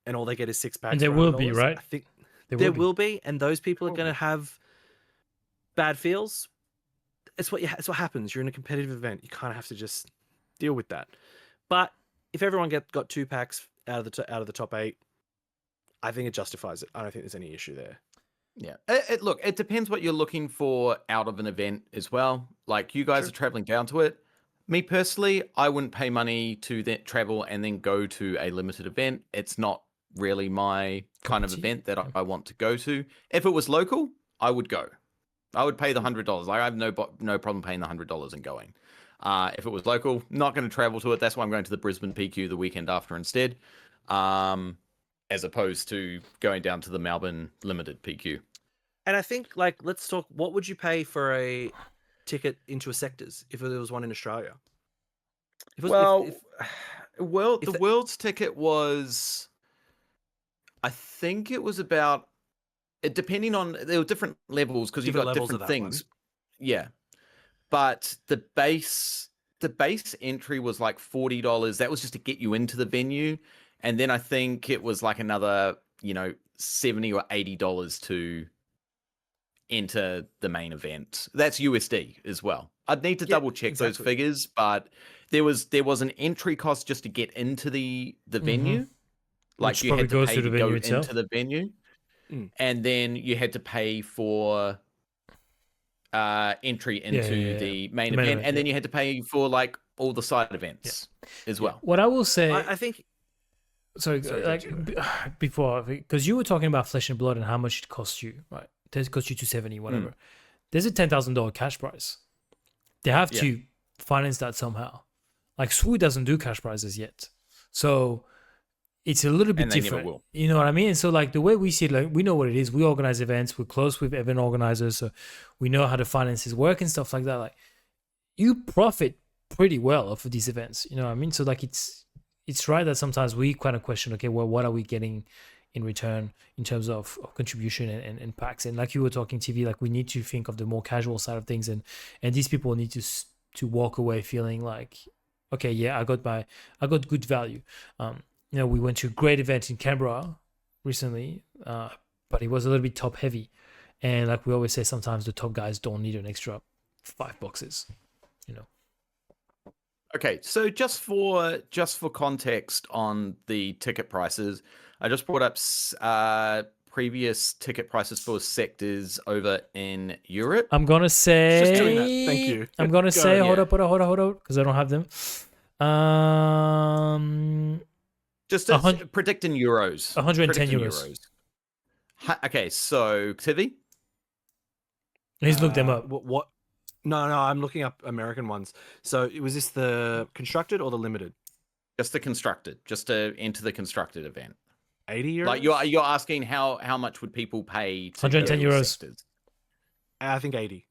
and all they get is 6 packs, and there will be, right? I think there will be, and those people are going to have bad feels. It's what happens. You're in a competitive event. You kind of have to just deal with that. But if everyone got 2 packs out of the top 8, I think it justifies it. I don't think there's any issue there. Yeah. Look, it depends what you're looking for out of an event as well. Like, you guys are traveling down to it. Me personally, I wouldn't pay money to travel and then go to a limited event. It's not really my kind of event that I want to go to. If it was local, I would go. I would pay the $100. I have no problem paying the $100 and going. If it was local, not going to travel to it. That's why I'm going to the Brisbane PQ the weekend after instead, as opposed to going down to the Melbourne Limited PQ. And I think, like, let's talk. What would you pay for a ticket into a sectors if there was one in Australia? The world's ticket was, I think it was about, depending on, there were different levels because you've got different things. Yeah. But the base entry was like $40. That was just to get you into the venue. And then I think it was like another, $70 or $80 to enter the main event. That's USD as well. I'd need to double check those figures, but there was an entry cost just to get into the venue. Like, which you had to pay to go itself. into the venue, and then you had to pay for entry into the main event, and then you had to pay for like all the side events as well. What I will say, I think. Sorry, before, because you were talking about Flesh and Blood and how much it costs you, right? It costs you $270, whatever. There's a $10,000 cash prize. They have to finance that somehow. Like, SWU doesn't do cash prizes yet, so it's a little bit different. Never will. You know what I mean? And so, like, the way we see it, like, we know what it is. We organize events. We're close with event organizers, so we know how the finances work and stuff like that. Like, you profit pretty well off of these events. You know what I mean? So, like, it's right that sometimes we kind of question, okay, well, what are we getting in return in terms of contribution and packs? And like you were talking, TV, like, we need to think of the more casual side of things, and these people need to walk away feeling like okay, yeah, I got good value. We went to a great event in Canberra recently, but it was a little bit top heavy, and like we always say, sometimes the top guys don't need an extra 5 boxes. Okay, so just for context on the ticket prices, I just brought up previous ticket prices for sectors over in Europe. I'm gonna say. Just doing that. Thank you. I'm gonna Go say. ahead. Hold up, because I don't have them. Just predict in euros. 110 Predict in euros. Okay, so Tivi? He's looked them up. What? No, I'm looking up American ones. So was this the constructed or the limited? Just the constructed. Just to enter the constructed event. 80 euros? Like you're asking how much would people pay to 110 go to euros. sectors? I think 80.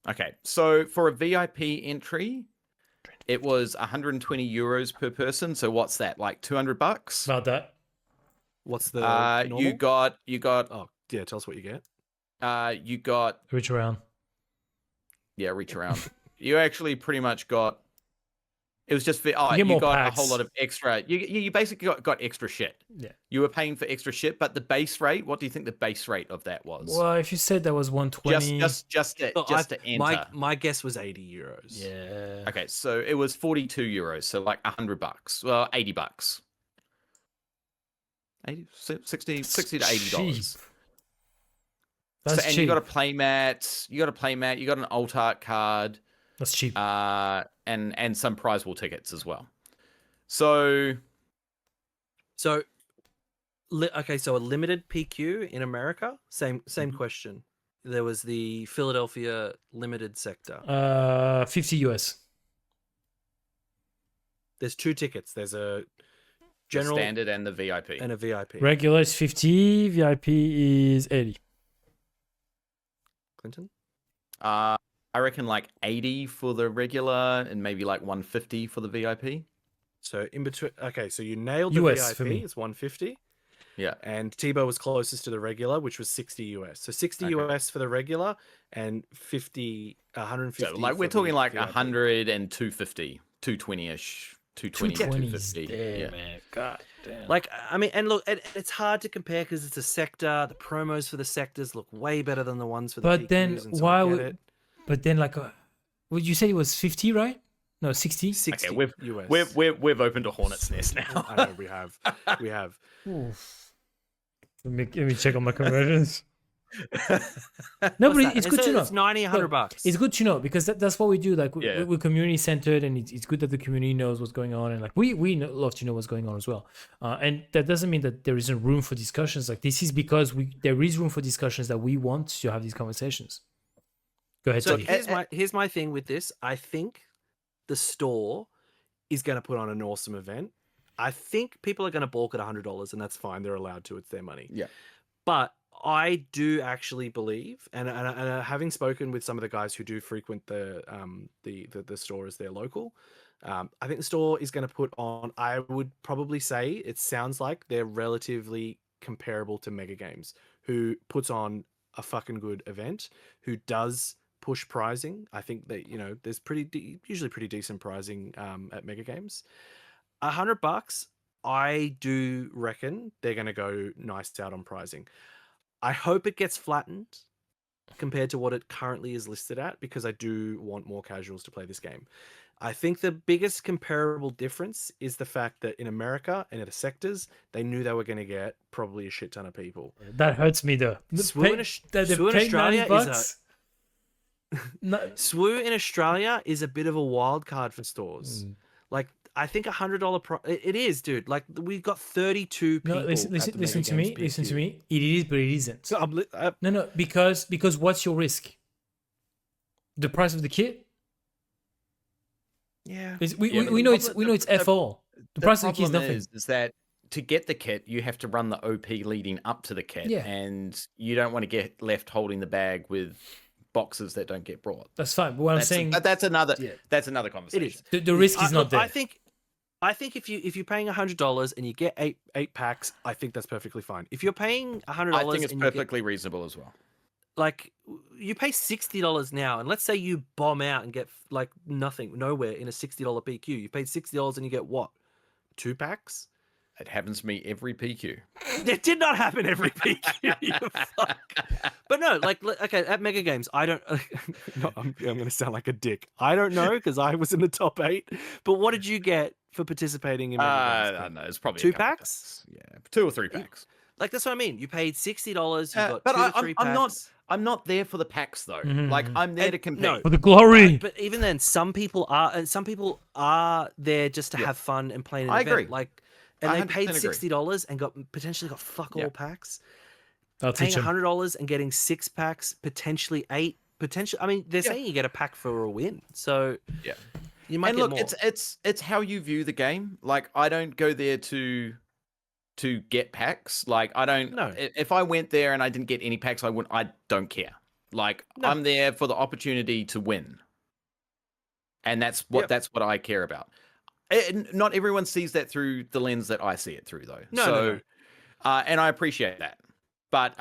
Okay, so for a VIP entry, it was 120 euros per person. So what's that? Like $200? About that. What's the normal? You got Oh, yeah, tell us what you get. you got Reach around. reach around. You actually pretty much got. It was just You get you more got packs. a whole lot of extra. You basically got extra shit. Yeah. You were paying for extra shit, but the base rate. What do you think the base rate of that was? Well, if you said that was 120. Just to enter. My guess was 80 euros. Yeah. Okay, so it was 42 euros, so like $100. Well, $80. 60 to $80. That's And cheap. you got a play mat. You got an alt art card. That's cheap. And some prize wall tickets as well. So okay, so a limited PQ in America, same question. There was the Philadelphia limited sector. 50 US. There's 2 tickets. There's a general the standard and the VIP. and a VIP. Regular is 50, VIP is 80. Clinton? I reckon like 80 for the regular and maybe like 150 for the VIP. So in between, okay, so you nailed the US VIP. for me. It's 150. Yeah. And Tebow was closest to the regular, which was 60 US. So 60 Okay. US for the regular and 150. So like we're for talking the like VIP. 100 and 250, 220-ish, 220, 220's 250. there, Yeah. man. God damn. Like, I mean, and look, it's hard to compare because it's a sector. The promos for the sectors look way better than the ones for the But PQs, then and so why I get would? it. But then would you say it was 50, right? No, 60. 60 Okay, we've US. we've opened a hornet's nest now. I know we have. Oof. Let me check on my conversions. No, but it's good to know. It's 90, 100 Look, bucks. It's good to know because that's what we do. Like Yeah. we're community centered, and it's good that the community knows what's going on, and like we love to know what's going on as well. And that doesn't mean that there isn't room for discussions. Like this is because there is room for discussions that we want to have these conversations. Go ahead. So Teddy. here's my thing with this. I think the store is going to put on an awesome event. I think people are going to balk at $100, and that's fine. They're allowed to. It's their money. Yeah. But I do actually believe, and having spoken with some of the guys who do frequent the store as their local, I think the store is going to put on. I would probably say it sounds like they're relatively comparable to Mega Games, who puts on a fucking good event, who does push pricing. I think that there's usually pretty decent pricing at Mega Games. $100, I do reckon they're going to go nice out on pricing. I hope it gets flattened compared to what it currently is listed at, because I do want more casuals to play this game. I think the biggest comparable difference is the fact that in America and at the sectors, they knew they were going to get probably a shit ton of people. That hurts me though. SWU in Australia is SWU in Australia is a bit of a wild card for stores. Like, I think $100 it is, dude. Like, we got 32 people. No, listen to me. Listen to me. It is, but it isn't. So No, because what's your risk? The price of the kit. yeah. We know it's FO. The price of the kit is nothing. Is that to get the kit, you have to run the OP leading up to the kit, Yeah. and you don't want to get left holding the bag with boxes that don't get brought. That's fine. But what I'm saying, that's another Yeah. that's another conversation. It is. the risk is not there. I think if you're paying $100 and you get eight packs, I think that's perfectly fine. If you're paying $100, I think it's and you get- perfectly reasonable as well. like you pay $60 now, and let's say you bomb out and get like nothing, nowhere in a $60 PQ. You paid $60 and you get what? 2 packs? It happens to me every PQ. It did not happen every PQ. You fuck. But no, like okay, at Mega Games, I don't. No, I'm going to sound like a dick. I don't know because I was in the top 8. But what did you get for participating in Mega I Games? don't know. It's probably 2 a couple packs? Yeah, 2 or 3 packs. Like that's what I mean. You paid $60. You got But 2 to 3 packs. I'm not there for the packs though. Like I'm there to compete. No, For the glory. but even then, some people are there just to have fun and play an I event. agree. Like, and they 100% paid agree. $60 and potentially got fuck all packs. I'll Paying teach him. $100 and getting 6 packs, potentially 8. I mean, they're saying you get a pack for a win, so Yeah. you might And get look, more. it's how you view the game. Like I don't go there to get packs. Like I don't. No. If I went there and I didn't get any packs, I don't care. Like No. I'm there for the opportunity to win, and that's what I care about. Not everyone sees that through the lens that I see it through, though. No. And I appreciate that. But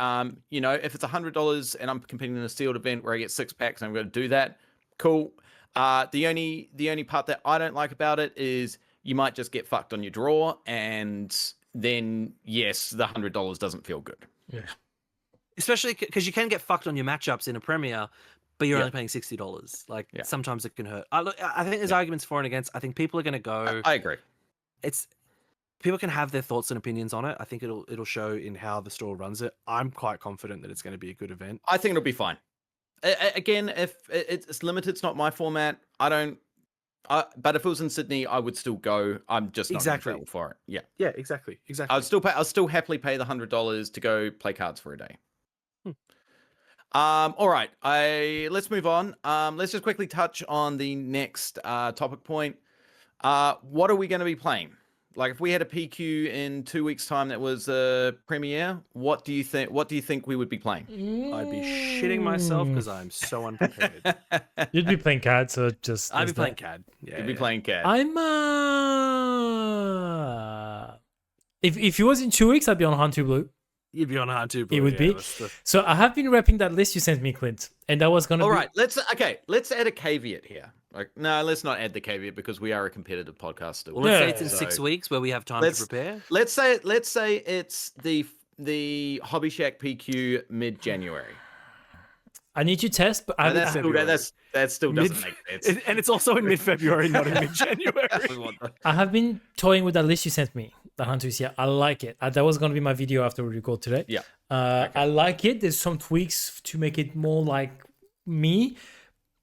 you know, if it's $100 and I'm competing in a sealed event where I get 6 packs and I'm going to do that, cool. The only part that I don't like about it is you might just get fucked on your draw, and then yes, the $100 doesn't feel good. Yeah. Especially because you can get fucked on your matchups in a Premier, but you're only paying $60. Like sometimes it can hurt. I think there's arguments for and against. I think people are going to go. I agree. People can have their thoughts and opinions on it. I think it'll show in how the store runs it. I'm quite confident that it's going to be a good event. I think it'll be fine. Again, if it's limited, it's not my format. I don't. But if it was in Sydney, I would still go. I'm just not going to travel for it. Yeah. Yeah, exactly. I'll still happily pay the $100 to go play cards for a day. All right. Let's move on. Let's just quickly touch on the next topic point. What are we going to be playing? Like, if we had a PQ in 2 weeks' time that was a premiere, what do you think we would be playing? I'd be shitting myself because I'm so unprepared. You'd be playing CAD, so just. I'd be playing CAD. Yeah, You'd be playing CAD. I'm. If it was in 2 weeks, I'd be on Hunt 2 Blue. You'd be on hard too. It would be. So I have been repping that list you sent me, Clint, and that was gonna. All right, let's add a caveat here. Like, no, let's not add the caveat because we are a competitive podcast still. Well, let's say it's in 6 weeks where we have time to prepare. Let's say it's the Hobby Shack PQ mid-January. I need to test, but that still doesn't make sense. And it's also in mid-February, not in mid-January. I have been toying with that list you sent me, the Hunters. Yeah, I like it. That was going to be my video after we record today. Yeah. I like it. There's some tweaks to make it more like me,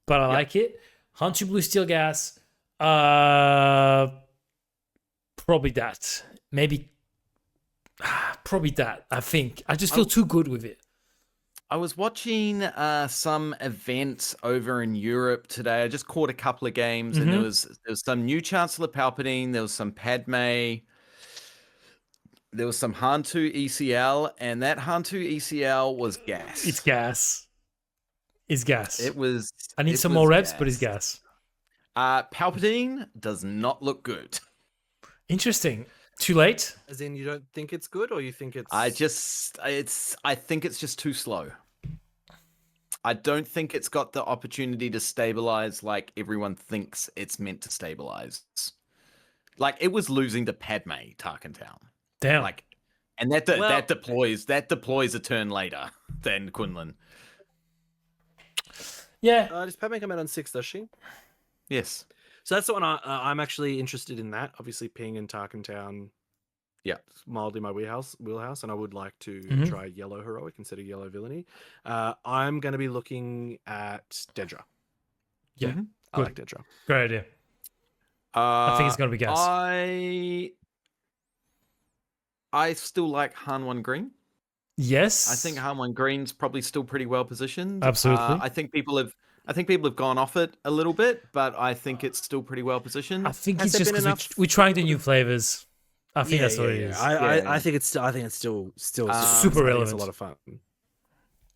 but I like it. Hunt 2 Blue Steel Gas. Probably that. Maybe. Probably that. I think. I just feel too good with it. I was watching some events over in Europe today. I just caught a couple of games, and there was some new Chancellor Palpatine. There was some Padme. There was some Hantu ECL, and that Hantu ECL was gas. It's gas. It's gas. It was. I need some more reps, but it's gas. Palpatine does not look good. Interesting. Too late? As in, you don't think it's good, or you think it's? I think it's just too slow. I don't think it's got the opportunity to stabilize like everyone thinks it's meant to stabilize. Like it was losing to Padme Tarkin Town. Damn. Like, and that deploys a turn later than Quinlan. Yeah. Does Padme come out on 6? Does she? Yes. So that's the one I'm actually interested in. That obviously Ping and Tarkin Town, mildly my wheelhouse, and I would like to try Yellow Heroic instead of Yellow Villainy. I'm going to be looking at Dedra. Yeah, I like Dedra. Great idea. I think it's going to be gas. I still like Han 1 Green. Yes, I think Han 1 Green's probably still pretty well positioned. Absolutely. I think people have gone off it a little bit, but I think it's still pretty well positioned. I think it's just because we're trying the new flavors. I think that's what it is. I think it's still super relevant. It's a lot of fun.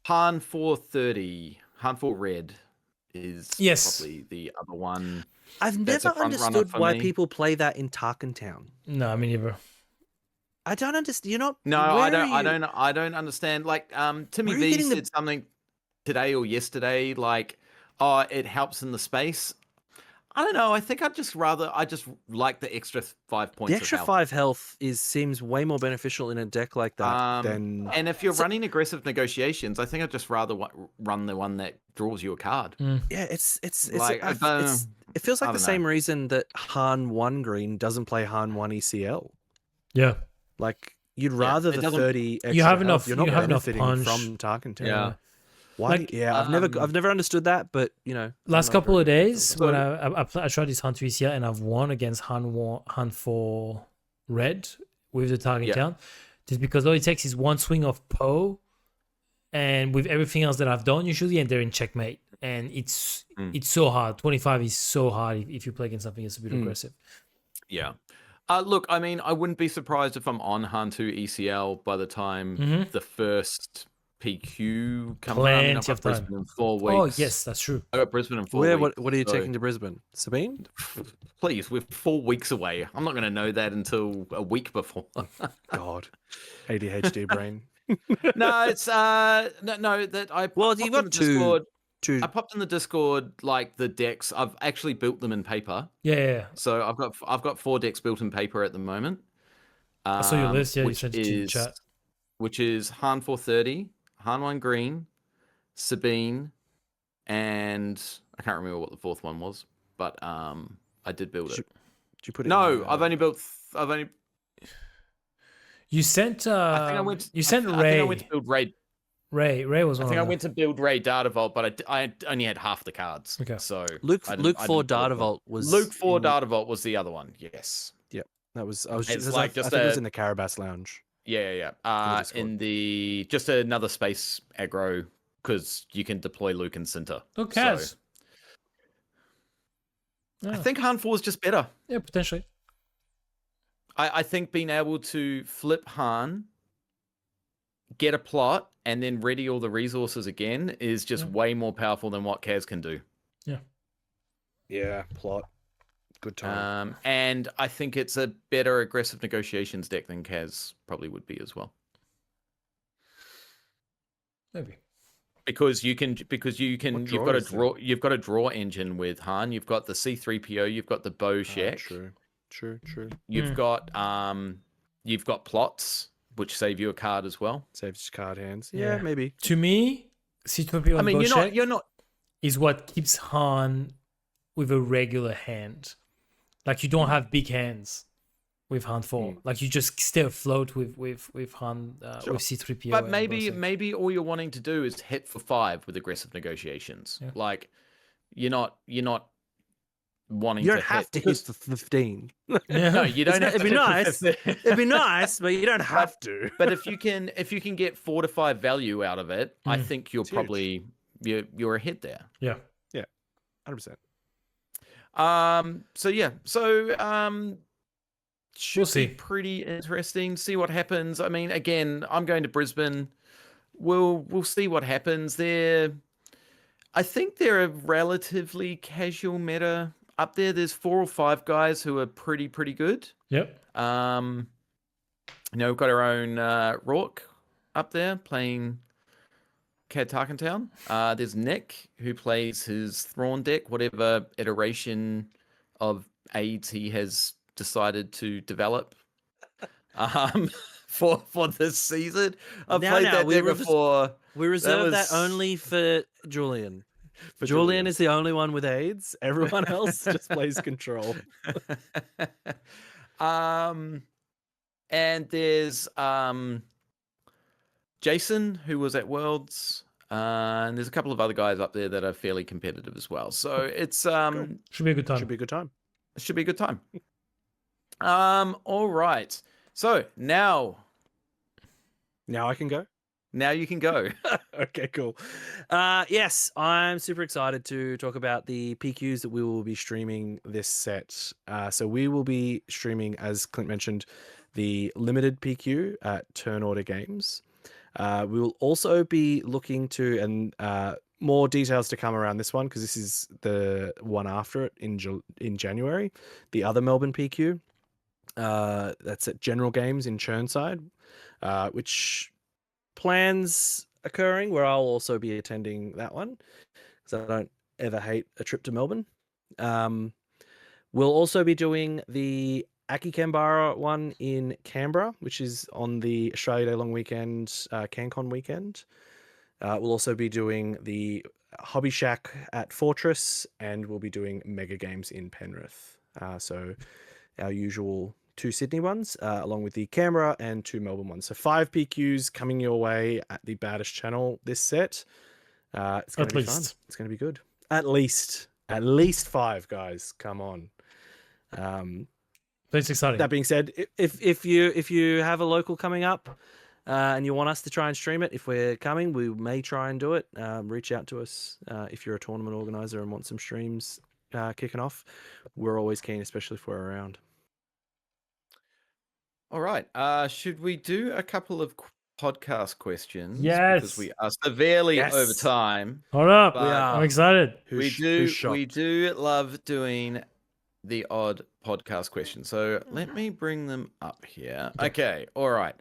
Han 430, Han 4 Red is probably the other one. I've never understood why people play that in Tarkin Town. No, me neither. I don't understand. You're not. No, I don't understand. Like, Timmy V said something. today or yesterday, like, oh, it helps in the space. I don't know. I think I just like the extra 5 points The of extra health. 5 health seems way more beneficial in a deck like that than. And if you're running aggressive negotiations, I think I'd just rather run the one that draws you a card. Yeah, it's Like, it feels like I the don't same know. reason that Han 1 green doesn't play Han 1 ECL. Yeah. Like you'd rather it the doesn't- 30 extra You have health. enough- You're not you have enough benefiting punch. from Tarkenton. Yeah. Why? Like, Yeah, I've never understood that, but you know, Last couple of days So- when I tried this Han 2 ECL and I've won against Han 4 red with the target Yeah. count, just because all it takes is one swing of Poe, and with everything else that I've done usually, and they're in checkmate, and it's so hard. 25 is so hard if you play against something that's a bit aggressive. Yeah. Look, I mean, I wouldn't be surprised if I'm on Han 2 ECL by the time the first PQ comes out. I mean, I've Plenty of got time. Brisbane in 4 Oh weeks. yes, that's true. I got Brisbane in 4 Where? weeks. What are you so- taking to Brisbane? Sabine? Please, we're 4 weeks away. I'm not going to know that until a week before. God, ADHD brain. No, it's no that I. Well, popped you've in got the two- Discord. Two. I popped in the Discord like the decks. I've actually built them in paper. Yeah. So I've got 4 decks built in paper at the moment. I saw your list. Yeah, you which sent it to the chat. Which is Han 430, Han 1 green, Sabine, and I can't remember what the 4th one was, but I did build it. Did you put it? No, in, I've only. You sent. I think I went. You sent I Ray. think I went to build Ray. Ray was one. I think I of them. went to build Ray Data Vault, but I only had half the cards. Okay. So Luke I 4 didn't build Data them. Vault was Luke 4 in- Data Vault was the other one. Yes. That was. I It's think like it just was a- in the Carabas Lounge. Yeah. Discord. In the just another space aggro because you can deploy Luke and Cinta. Oh, Kaz. I think Han 4 is just better. Yeah, potentially. I think being able to flip Han, get a plot, and then ready all the resources again is just way more powerful than what Kaz can do. Yeah, plot. Good time. And I think it's a better aggressive negotiations deck than Kaz probably would be as well. Maybe. Because you've got draw is that? you've got a draw engine with Han, you've got the C3PO, you've got the Bow Shack. True. You've got plots which save you a card as well. Saves card hands. Yeah. Yeah, maybe. To me, C2PO I mean, you're not is what keeps Han with a regular hand. Like you don't have big hands with Han 4. Like you just stay afloat with Han Sure. with C3PO. But and maybe all you're wanting to do is hit for 5 with aggressive negotiations. Yeah. Like you're not wanting You to don't have hit to hit because- for 15. Yeah. No, you don't have It'd to be hit for nice. 15. It'd be nice, but you don't have to. But if you can get 4 to 5 value out of it, I think you're It's huge. probably you're ahead there. Yeah. 100%. Should We'll be see. pretty interesting. See what happens. I mean, again, I'm going to Brisbane. We'll see what happens there. I think they're a relatively casual meta up there. There's 4 or 5 guys who are pretty good. Yep. We've got our own Rourke up there playing Cad Tarkentown. There's Nick who plays his Thrawn deck, whatever iteration of aids he has decided to develop for this season. I've played that deck before. We reserve that was- only for Julian. Julian is the only one with AIDS. Everyone else just plays control. And there's Jason, who was at Worlds, and there's a couple of other guys up there that are fairly competitive as well. So it's Should be a good time. Should be a good time. it should be a good time. All right. So now Now I can go. you can go. Okay, cool. Yes, I'm super excited to talk about the PQs that we will be streaming this set. So we will be streaming, as Clint mentioned, the Limited PQ at Turn Order Games. We will also be looking to, and more details to come around this one because this is the one after it in January, the other Melbourne PQ. That's at General Games in Churnside, which plans occurring where I'll also be attending that one because I don't ever hate a trip to Melbourne. We'll also be doing the Aki Canberra one in Canberra, which is on the Australia Day long weekend, CanCon weekend. We'll also be doing the Hobby Shack at Fortress, and we'll be doing Mega Games in Penrith. So our usual 2 Sydney ones, along with the Canberra and 2 Melbourne ones. So 5 PQs coming your way at the Baddest channel this set. It's going to be fun. It's going to be good. At least 5, guys. Come on. That's exciting. That being said, if you have a local coming up and you want us to try and stream it, if we're coming, we may try and do it. Reach out to us if you're a tournament organizer and want some streams kicking off. We're always keen, especially if we're around. All right. Should we do a couple of podcast questions? Yes. Because we are severely over time. Hold up. We are. I'm excited. We do love doing the odd podcast question. So let me bring them up here. Okay. All right.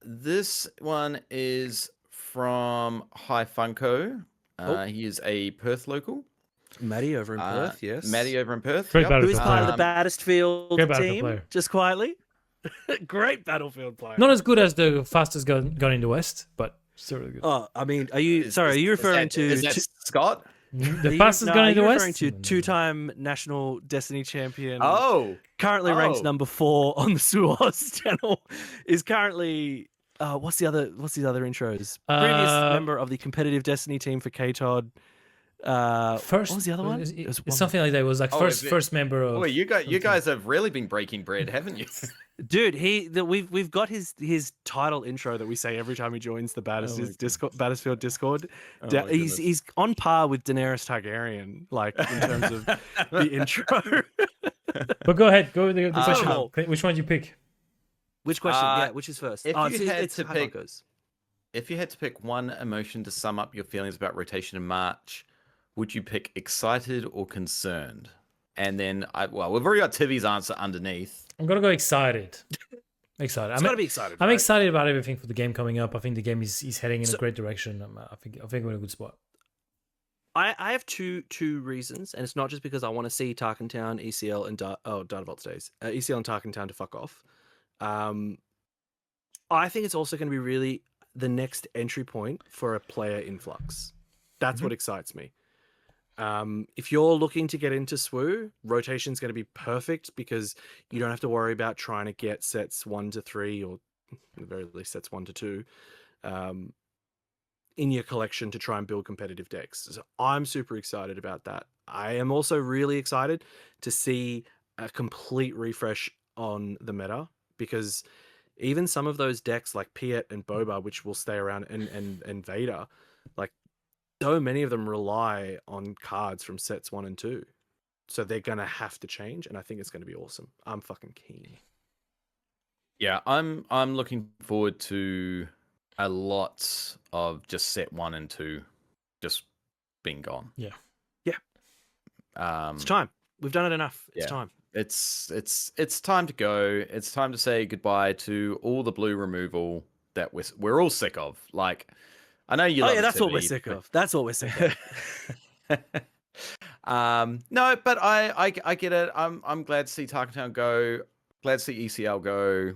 This one is from Hi Funko. He is a Perth local. Matty over in Perth, yes. Matty over in Perth. Great Who is part of the Baddest Field team, player. just quietly. Great Battlefield player. Not as good as the fastest gun in the West, but still really good. Oh, I mean, are you referring to... Is that Scott? The fastest gun in the West? Are you referring to 2-time national Destiny champion? Oh! Currently ranked number 4 on the Suos channel. Is currently... what's the other intros? Previous member of the competitive Destiny team for K-Todd. First, what was the other one? It's something like that. It was like first member of... Oh, you guys have really been breaking bread, haven't you? Dude, we've got his title intro that we say every time he joins the Battlefield Discord. He's on par with Daenerys Targaryen, like in terms of the intro. But go ahead, go with the question. Which one do you pick? Which question? Yeah, which is first? If you had to pick one emotion to sum up your feelings about rotation in March, would you pick excited or concerned? And then, we've already got Tivy's answer underneath. I'm gonna go excited. Excited. I'm gonna be excited. I'm excited about everything for the game coming up. I think the game is heading in a great direction. I think we're in a good spot. I have two reasons, and it's not just because I want to see Tarkentown, ECL, and Data Vault stays. ECL and Tarkentown to fuck off. I think it's also going to be really the next entry point for a player influx. That's what excites me. If you're looking to get into SWU, rotation is going to be perfect because you don't have to worry about trying to get sets 1 to 3, or at the very least sets 1 to 2, in your collection to try and build competitive decks. So I'm super excited about that. I am also really excited to see a complete refresh on the meta, because even some of those decks like Piet and Boba, which will stay around, and Vader, like, so many of them rely on cards from sets 1 and 2. So they're going to have to change, and I think it's going to be awesome. I'm fucking keen. Yeah, I'm looking forward to a lot of just set 1 and 2 just being gone. Yeah. It's time. We've done it enough. It's time. It's time to go. It's time to say goodbye to all the blue removal that we're all sick of. Like, I know you. That's what we're sick of. That's what we're sick of. No, but I get it. I'm glad to see Tarkentown go. Glad to see ECL go.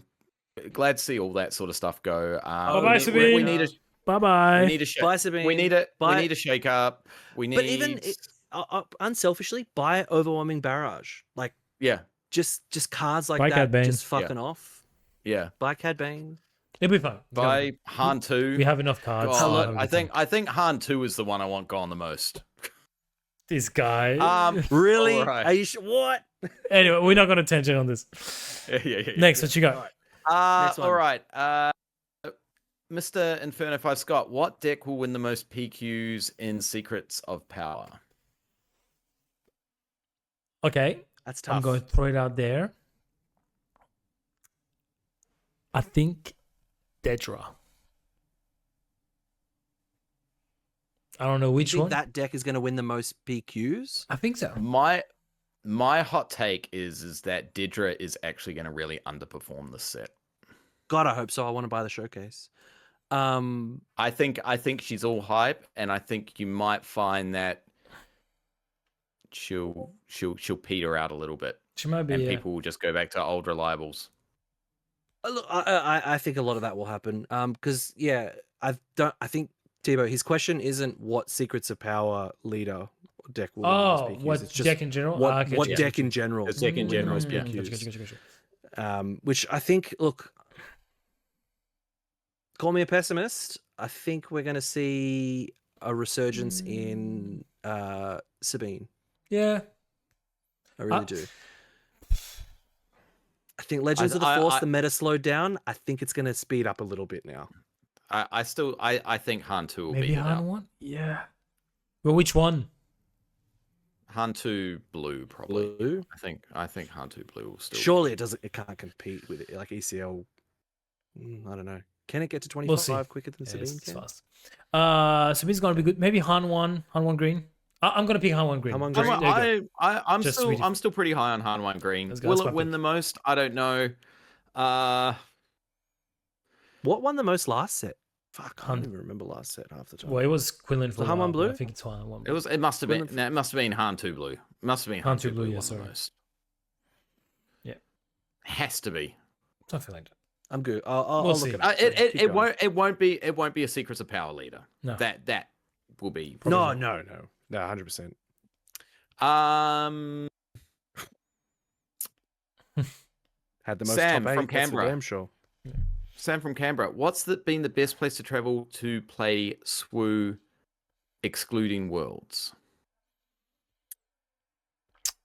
Glad to see all that sort of stuff go. Bye-bye, Sabine. We need a bye-bye. We need a shake. Bye, Sabine. We need a shake up. We need. But even unselfishly, buy Overwhelming Barrage. Like, just cards like buy that. Cad Just fucking off. Yeah. Buy Cad Bane. It'll be fun. Buy Han 2. We have enough cards. God, I think Han 2 is the one I want gone the most. This guy. Really? Right. Are you what? Anyway, we're not going to tangent on this. Yeah. Next, what you got? Next one. All right. Mr. Inferno 5 Scott, what deck will win the most PQs in Secrets of Power? Okay. That's tough. I'm going to throw it out there. I think Dedra. I don't know which you think one. that deck is going to win the most PQs? I think so. My hot take is that Dedra is actually going to really underperform this set. God, I hope so. I want to buy the showcase. I think she's all hype, and I think you might find that she'll peter out a little bit, She might be. and Yeah. people will just go back to old reliables. Look, I think a lot of that will happen. Because I think Tebow, his question isn't what secrets of power leader deck will win the most PQs. What It's just deck in general? what okay, what gotcha, deck gotcha. in general The deck in will win the most general, Mm, PQs. gotcha. Which I think, look, call me a pessimist. I think we're going to see a resurgence in Sabine. Yeah. I really do. I think Legends of the I- Force, I- the meta slowed down. I think it's going to speed up a little bit now. I think Han 2 will Maybe beat it Han out. 1? Yeah. Well, which one? Han 2 Blue probably. Blue? I think Han 2 Blue will still. Surely it can't compete with it. Like ECL. I don't know. Can it get to 25 quicker than Sabine It's can? fast. Sabine's gonna be good. Maybe Han 1, Han 1 green. I'm gonna pick Han 1 green. Han 1 Just- green? there you go. I'm Just still really- I'm still pretty high on Han 1 Green. Let's go, Will that's it my win pick. the most? I don't know. What won the most last set? Fuck, I Han- don't even remember last set half the time. Well, it was Quinlan for The a Han while, 1 but blue? I think it's Han 1 It blue. was. It must have been. No, it must have been Han 2 Blue. It must have been Han 2 Blue. yeah, won the sorry. most. Yeah. Has to be. Something like that. I'm good. I'll We'll look see. it up. It Keep going. won't be a Secrets of Power leader. No. That will be. No, 100%. Had the most Sam top 8, from that's for Canberra. damn sure. Sam from Canberra. What's been the best place to travel to play SWU, excluding Worlds?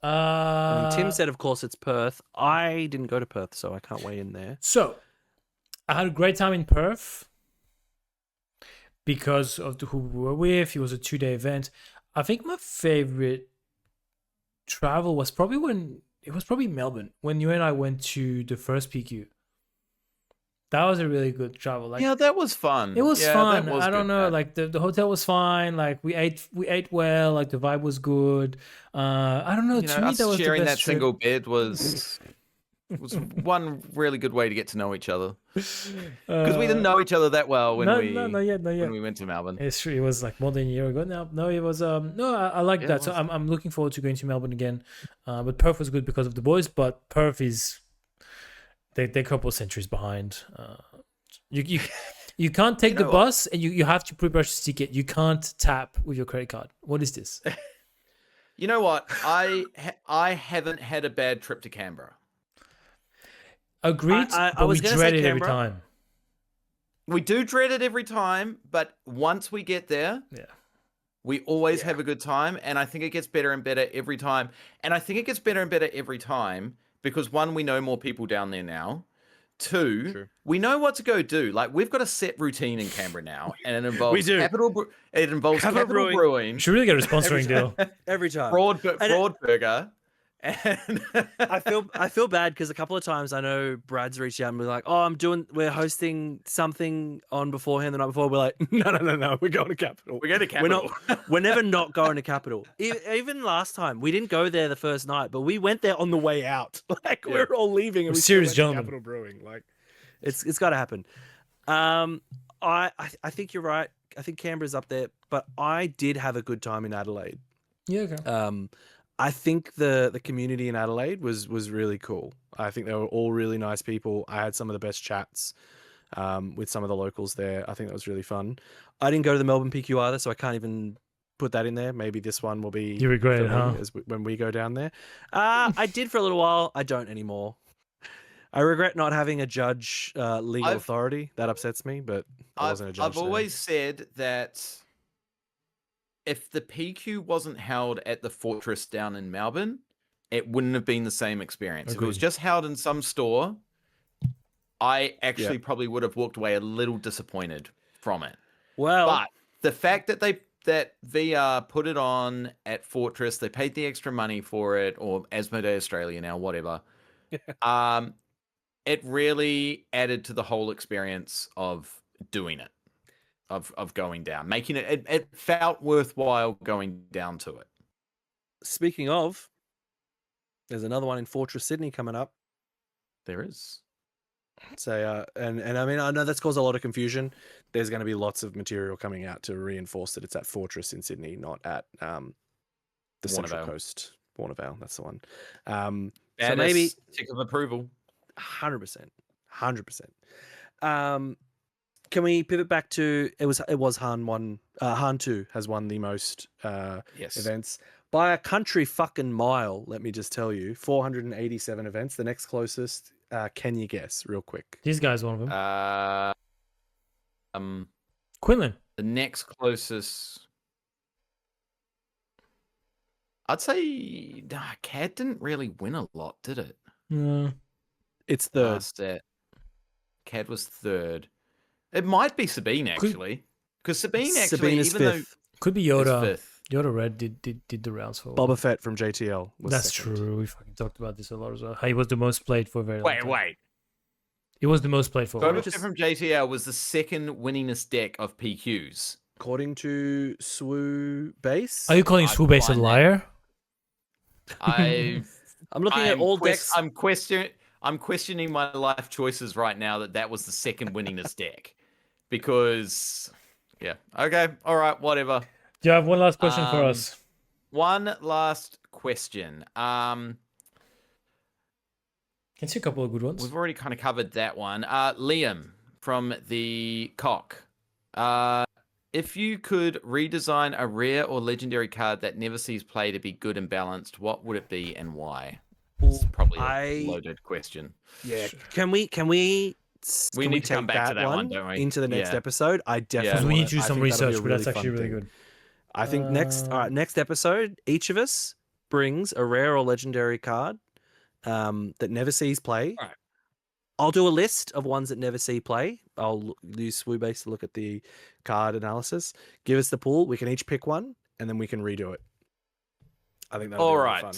I mean, Tim said, of course, it's Perth. I didn't go to Perth, so I can't weigh in there. So, I had a great time in Perth because of who we were with. It was a 2-day event. I think my favorite travel was probably Melbourne when you and I went to the first PQ. That was a really good travel. Like, Yeah, that was fun. it was Yeah, fun. that was I don't good, know. man. Like the hotel was fine. Like we ate well. Like the vibe was good. I don't know. You To know, me, us that was the sharing best that trip. single bed was one really good way to get to know each other, because we didn't know each other that well when not yet. when we went to Melbourne. It's true. It was like more than a year ago now. No, it was no. I like Yeah, that. it So was. I'm looking forward to going to Melbourne again. But Perth was good because of the boys. But Perth is they're a couple of centuries behind. You can't take the what? bus, and you have to pre-purchase a ticket. You can't tap with your credit card. What is this? You know what? I haven't had a bad trip to Canberra. Agreed. I but was we gonna dread say it every Canberra. time. We do dread it every time, but once we get there, Yeah. we always have a good time, and I think it gets better and better every time. And I think it gets better and better every time because one, we know more people down there now. Two, True. we know what to go do. Like we've got a set routine in Canberra now, and it involves do. It involves Capital Capital Brewing. Brewing, We should really get a sponsoring deal. Every time. Broad And Burger, and I feel bad because a couple of times I know Brad's reached out and be like, "Oh, we're hosting something on beforehand the night before." We're like, "No, we're going to Capital. we go to Capital. We're never not going to Capital. Even last time, we didn't go there the first night, but we went there on the way out. Like Yeah. we're all leaving, and We're we still serious went to gentlemen. Capital Brewing. Like it's got to happen. I think you're right. I think Canberra's up there, but I did have a good time in Adelaide. Yeah. Okay. I think the community in Adelaide was really cool. I think they were all really nice people. I had some of the best chats with some of the locals there. I think that was really fun. I didn't go to the Melbourne PQ either, so I can't even put that in there. Maybe this one will be. You regret it, for me huh? when we go down there. I did for a little while. I don't anymore. I regret not having a judge legal authority. That upsets me, but I wasn't a judge. I've always said that if the PQ wasn't held at the Fortress down in Melbourne, it wouldn't have been the same experience. If it was Agreed. just held in some store, I actually probably would have walked away a little disappointed from it. Well, But the fact that that VR put it on at Fortress, they paid the extra money for it, or Asmodee Australia now, whatever. It really added to the whole experience of doing it, of going down, making it felt worthwhile going down to it. speaking of, there's another one in Fortress Sydney coming up. There is. So, and I mean, I know that's caused a lot of confusion. There's going to be lots of material coming out to reinforce that it's at Fortress in Sydney, not at the Central Warnervale. Coast. Warnervale, that's the one. So Baddest maybe tick of approval. 100%, 100%. Can we pivot back to it was Han 1, Han 2 has won the most Yes. events by a country fucking mile. Let me just tell you, 487 events. The next closest, can you guess, real quick? This guy's one of them. Quinlan. The next closest, I'd say, CAD didn't really win a lot, did it? No. It's the Last set. CAD was third. It might be Sabine actually, because Sabine actually, Sabine is even fifth. Could be though Yoda. it's fifth. Yoda Red did the rounds for a while. Boba Fett from JTL. Was That's second. true. We fucking talked about this a lot as well. He was the most played for a very long time. Wait. It was the most played for a while. Boba Fett from JTL was the second winningest deck of PQs. According to Swoo Base. Are you calling I'd Swoobase a find that. liar? I'm looking at all decks. I'm questioning my life choices right now. That was the second winningest deck, because yeah. Okay. All right. Whatever. Do you have one last question for us? One last question. Can see a couple of good ones. We've already kind of covered that one. Liam from the Cock. If you could redesign a rare or legendary card that never sees play to be good and balanced, what would it be and why? It's probably a loaded question. Yeah. Can we need to come take back to that one, don't we? into the next Yeah. episode? I definitely Because we need to do I some think that'll be research, a but that's really actually fun really thing. good. I think next episode, each of us brings a rare or legendary card that never sees play. All right. I'll do a list of ones that never see play. I'll use Swoobase to look at the card analysis. Give us the pool. We can each pick one, and then we can redo it. I think that'll All be really right. fun.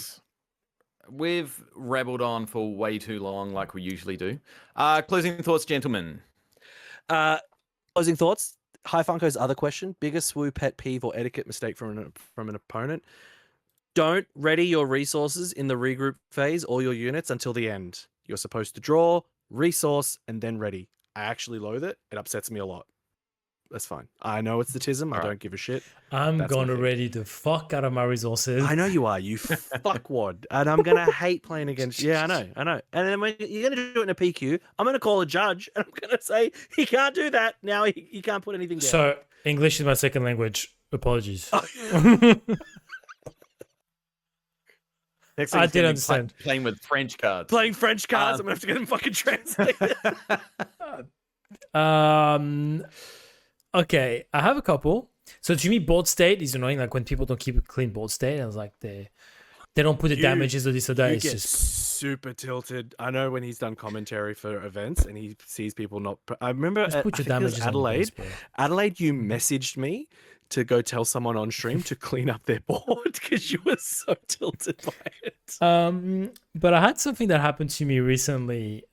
We've rabbled on for way too long, like we usually do. Closing thoughts, gentlemen. Closing thoughts. Hi Funko's other question: biggest Swoo pet peeve or etiquette mistake from an opponent? Don't ready your resources in the regroup phase or your units until the end. You're supposed to draw, resource, and then ready. I actually loathe it. It upsets me a lot. That's fine. I know it's the tism. I don't give a shit. I'm That's going my to thing. ready the fuck out of my resources. I know you are, you fuckwad. And I'm going to hate playing against... Yeah, I know. And then when you're going to do it in a PQ, I'm going to call a judge and I'm going to say, he can't do that. Now he can't put anything down. So, English is my second language. Apologies. Next I thing's did gonna be understand. Playing with French cards. Playing French cards, I'm going to have to get them fucking translated. Okay, I have a couple. So to me, board state is annoying. Like when people don't keep a clean board state, I was like, they don't put the damages or this or that. You It's get just super tilted. I know when he's done commentary for events and he sees people not... I remember just at, put I your think it was damages on the base, bro. Adelaide, you messaged me to go tell someone on stream to clean up their board because you were so tilted by it. But I had something that happened to me recently.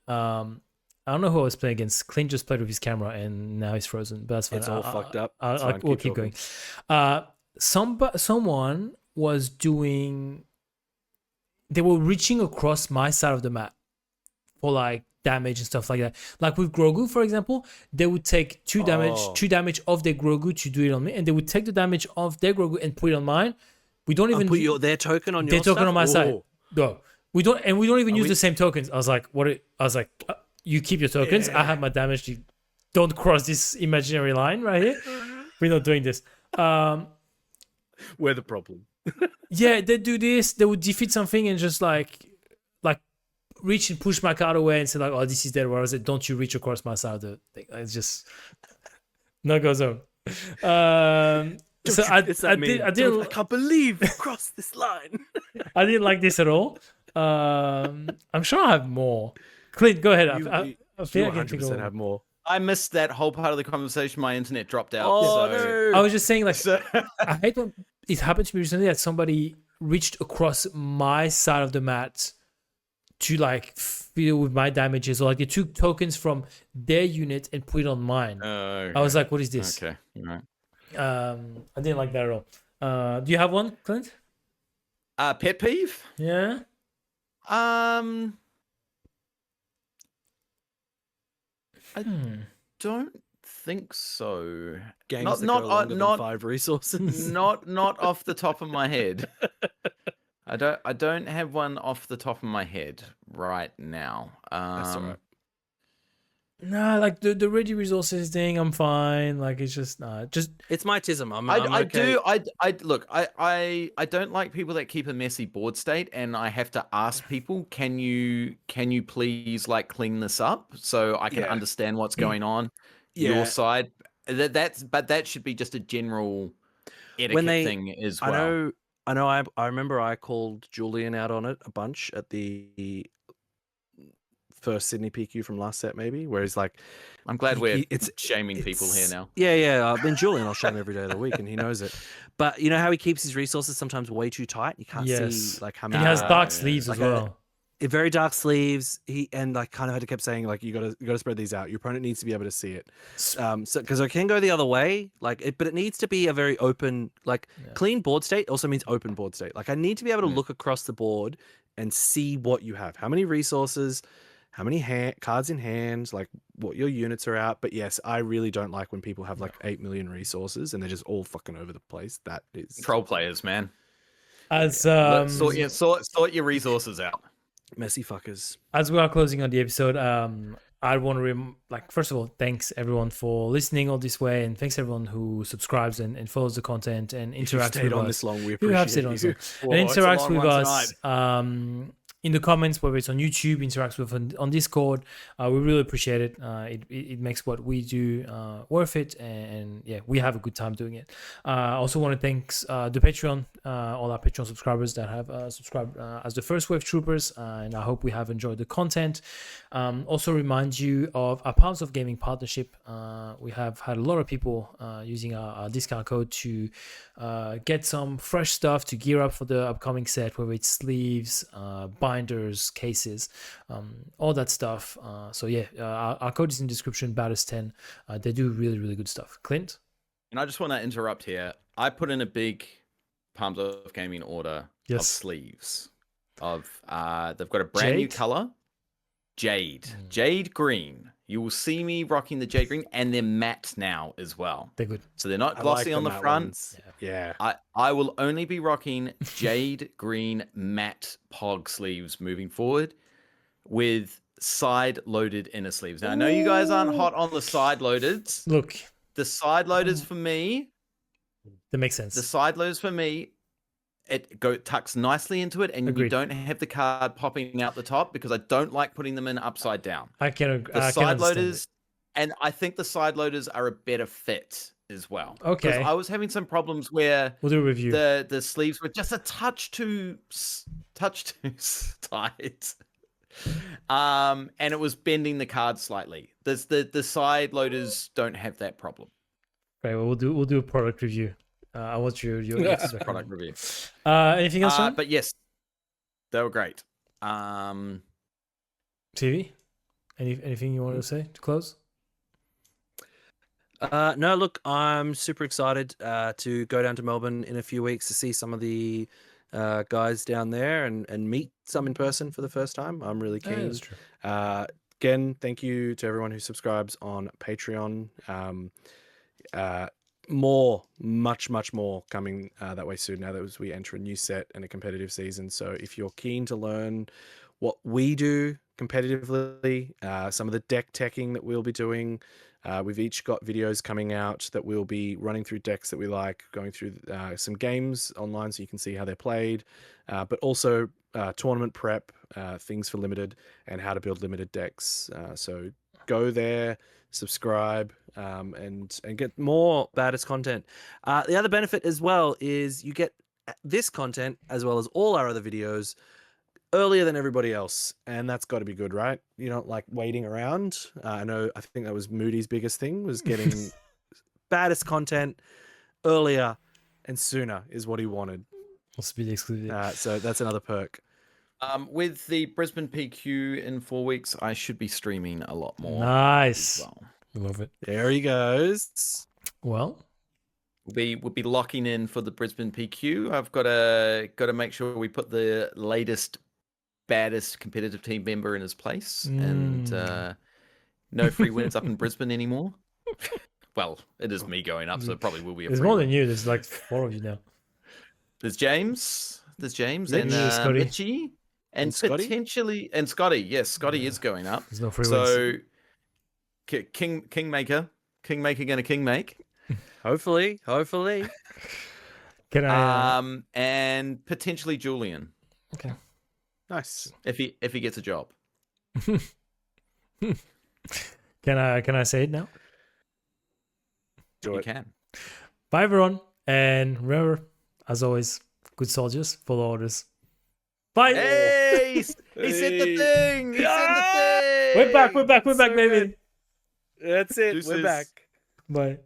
I don't know who I was playing against. Clint just played with his camera and now he's frozen. But that's fine. It's all fucked up. We'll keep going. Someone was doing... They were reaching across my side of the map for like damage and stuff like that. Like with Grogu, for example, they would take two damage of their Grogu to do it on me, and they would take the damage of their Grogu and put it on mine. We don't even put their token on your their token stuff? on my side. No, we don't even use we- the same tokens. I was like, you keep your tokens. I have my damage. You don't cross this imaginary line right here. We're not doing this. We're the problem. Yeah, they do this. They would defeat something and just like reach and push my card away and say like, oh, this is dead. Whereas it, don't you reach across my side of the thing. It's just no go zone. So I can't believe you crossed this line. I didn't like this at all. I'm sure I have more. Clint, go ahead. I feel You like I can 100% go. have more. I missed that whole part of the conversation. My internet dropped out. Oh, so... no. I was just saying, like, So- I hate when it happened to me recently that somebody reached across my side of the mat to like fill with my damages, or like they took tokens from their unit and put it on mine. Okay. I was like, what is this? Okay. All right. I didn't like that at all. Do you have one, Clint? Pet peeve? Yeah. Don't think so. Games Not that not go longer not than 5 resources. not off the top of my head. I don't have one off the top of my head right now. That's all right. Nah, like the ready resources thing, I'm fine. Like it's just just It's my tism. I'm I okay. do I look I don't like people that keep a messy board state, and I have to ask people, can you please like clean this up so I can Yeah. understand what's going on your Yeah. side. But that should be just a general etiquette When they, thing as I well. know. I remember I called Julian out on it a bunch at the first Sydney PQ from last set, maybe, where he's like, I'm glad we're it's shaming people here now. Yeah. I've been Julian. I'll shame every day of the week, and he knows it. But you know how he keeps his resources sometimes way too tight. You can't see like how and many. he has dark yeah. sleeves Like as well. Very dark sleeves. He and like kind of had to kept saying like you got to spread these out. Your opponent needs to be able to see it. So because I can go the other way, like it, but it needs to be a very open, like clean board state also means open board state. Like I need to be able to look across the board and see what you have, how many resources, how many cards in hand, like what your units are out. But yes, I really don't like when people have like 8 million resources and they're just all fucking over the place. That is Troll players, man. As Sort your resources out. messy fuckers. as we are closing on the episode, I want to first of all, thanks everyone for listening all this way, and thanks everyone who subscribes and follows the content and interacts with on us. this long, we Who have stayed appreciate on you. this long. And interacts with us in the comments, whether it's on YouTube, interacts with on Discord. We really appreciate it. It makes what we do worth it, and yeah, we have a good time doing it. I also want to thank the Patreon, all our Patreon subscribers that have subscribed as the first wave troopers, and I hope we have enjoyed the content. Also remind you of our Pounds of Gaming partnership. We have had a lot of people using our discount code to get some fresh stuff to gear up for the upcoming set, whether it's sleeves, binders, cases, all that stuff. So yeah, our code is in the description, Batters10. They do really, really good stuff. Clint? And I just want to interrupt here. I put in a big Palms of Gaming order of sleeves. They've got a brand new color, jade green. You will see me rocking the jade green, and they're matte now as well. They're good. So they're not glossy on the front. Ones. Yeah. I will only be rocking jade green matte pog sleeves moving forward with side loaded inner sleeves. Now I know you guys aren't hot on the side loadeds. Look, the side loaders for me, that makes sense. the side loaders for me, it tucks nicely into it, and you don't have the card popping out the top, because I don't like putting them in upside down. I can The side loaders, and I think the side loaders are a better fit as well. Okay. Because I was having some problems where we'll do a review. The sleeves were just a touch too tight. And it was bending the card slightly. The side loaders don't have that problem. Right, well, we'll do a product review. I want your product review. Anything else, Sean? But yes, they were great. TV? Anything you want to say to close? No, look, I'm super excited to go down to Melbourne in a few weeks to see some of the guys down there and meet some in person for the first time. I'm really keen. Yeah, that's true. Again, thank you to everyone who subscribes on Patreon. Much more coming that way soon now that as we enter a new set and a competitive season. So if you're keen to learn what we do competitively, some of the deck teching that we'll be doing, we've each got videos coming out that we'll be running through decks that we like, going through some games online so you can see how they're played, but also tournament prep, things for Limited, and how to build Limited decks. So go there, subscribe, and get more Baddest content. The other benefit as well is you get this content as well as all our other videos earlier than everybody else, and that's got to be good, right? You don't like waiting around. I think that was Moody's biggest thing, was getting Baddest content earlier and sooner is what he wanted. Must be the exclusive. So that's another perk. With the Brisbane PQ in 4 weeks, I should be streaming a lot more. Nice. As well. Love it. There he goes. Well, we'll be locking in for the Brisbane PQ. I've got to make sure we put the latest baddest competitive team member in his place, and No free wins up in Brisbane anymore. Well, it is me going up, so it probably will be a There's free more win. than you. There's like 4 of you now. There's James. There's James Mitch. and Yeah, Scotty. Mitchie. And Scotty? potentially... And Scotty. Yes, Scotty is going up. There's no free wins. So, Kingmaker. Kingmaker going to Kingmake. Hopefully. Can I? And potentially Julian. Okay. Nice. If he gets a job. Can I say it now? Do You it. can. Bye everyone, and remember, as always, good soldiers follow orders. Bye. Hey! He said the thing! He said the thing! We're back, So baby. That's it. Deuces. We're back. Bye.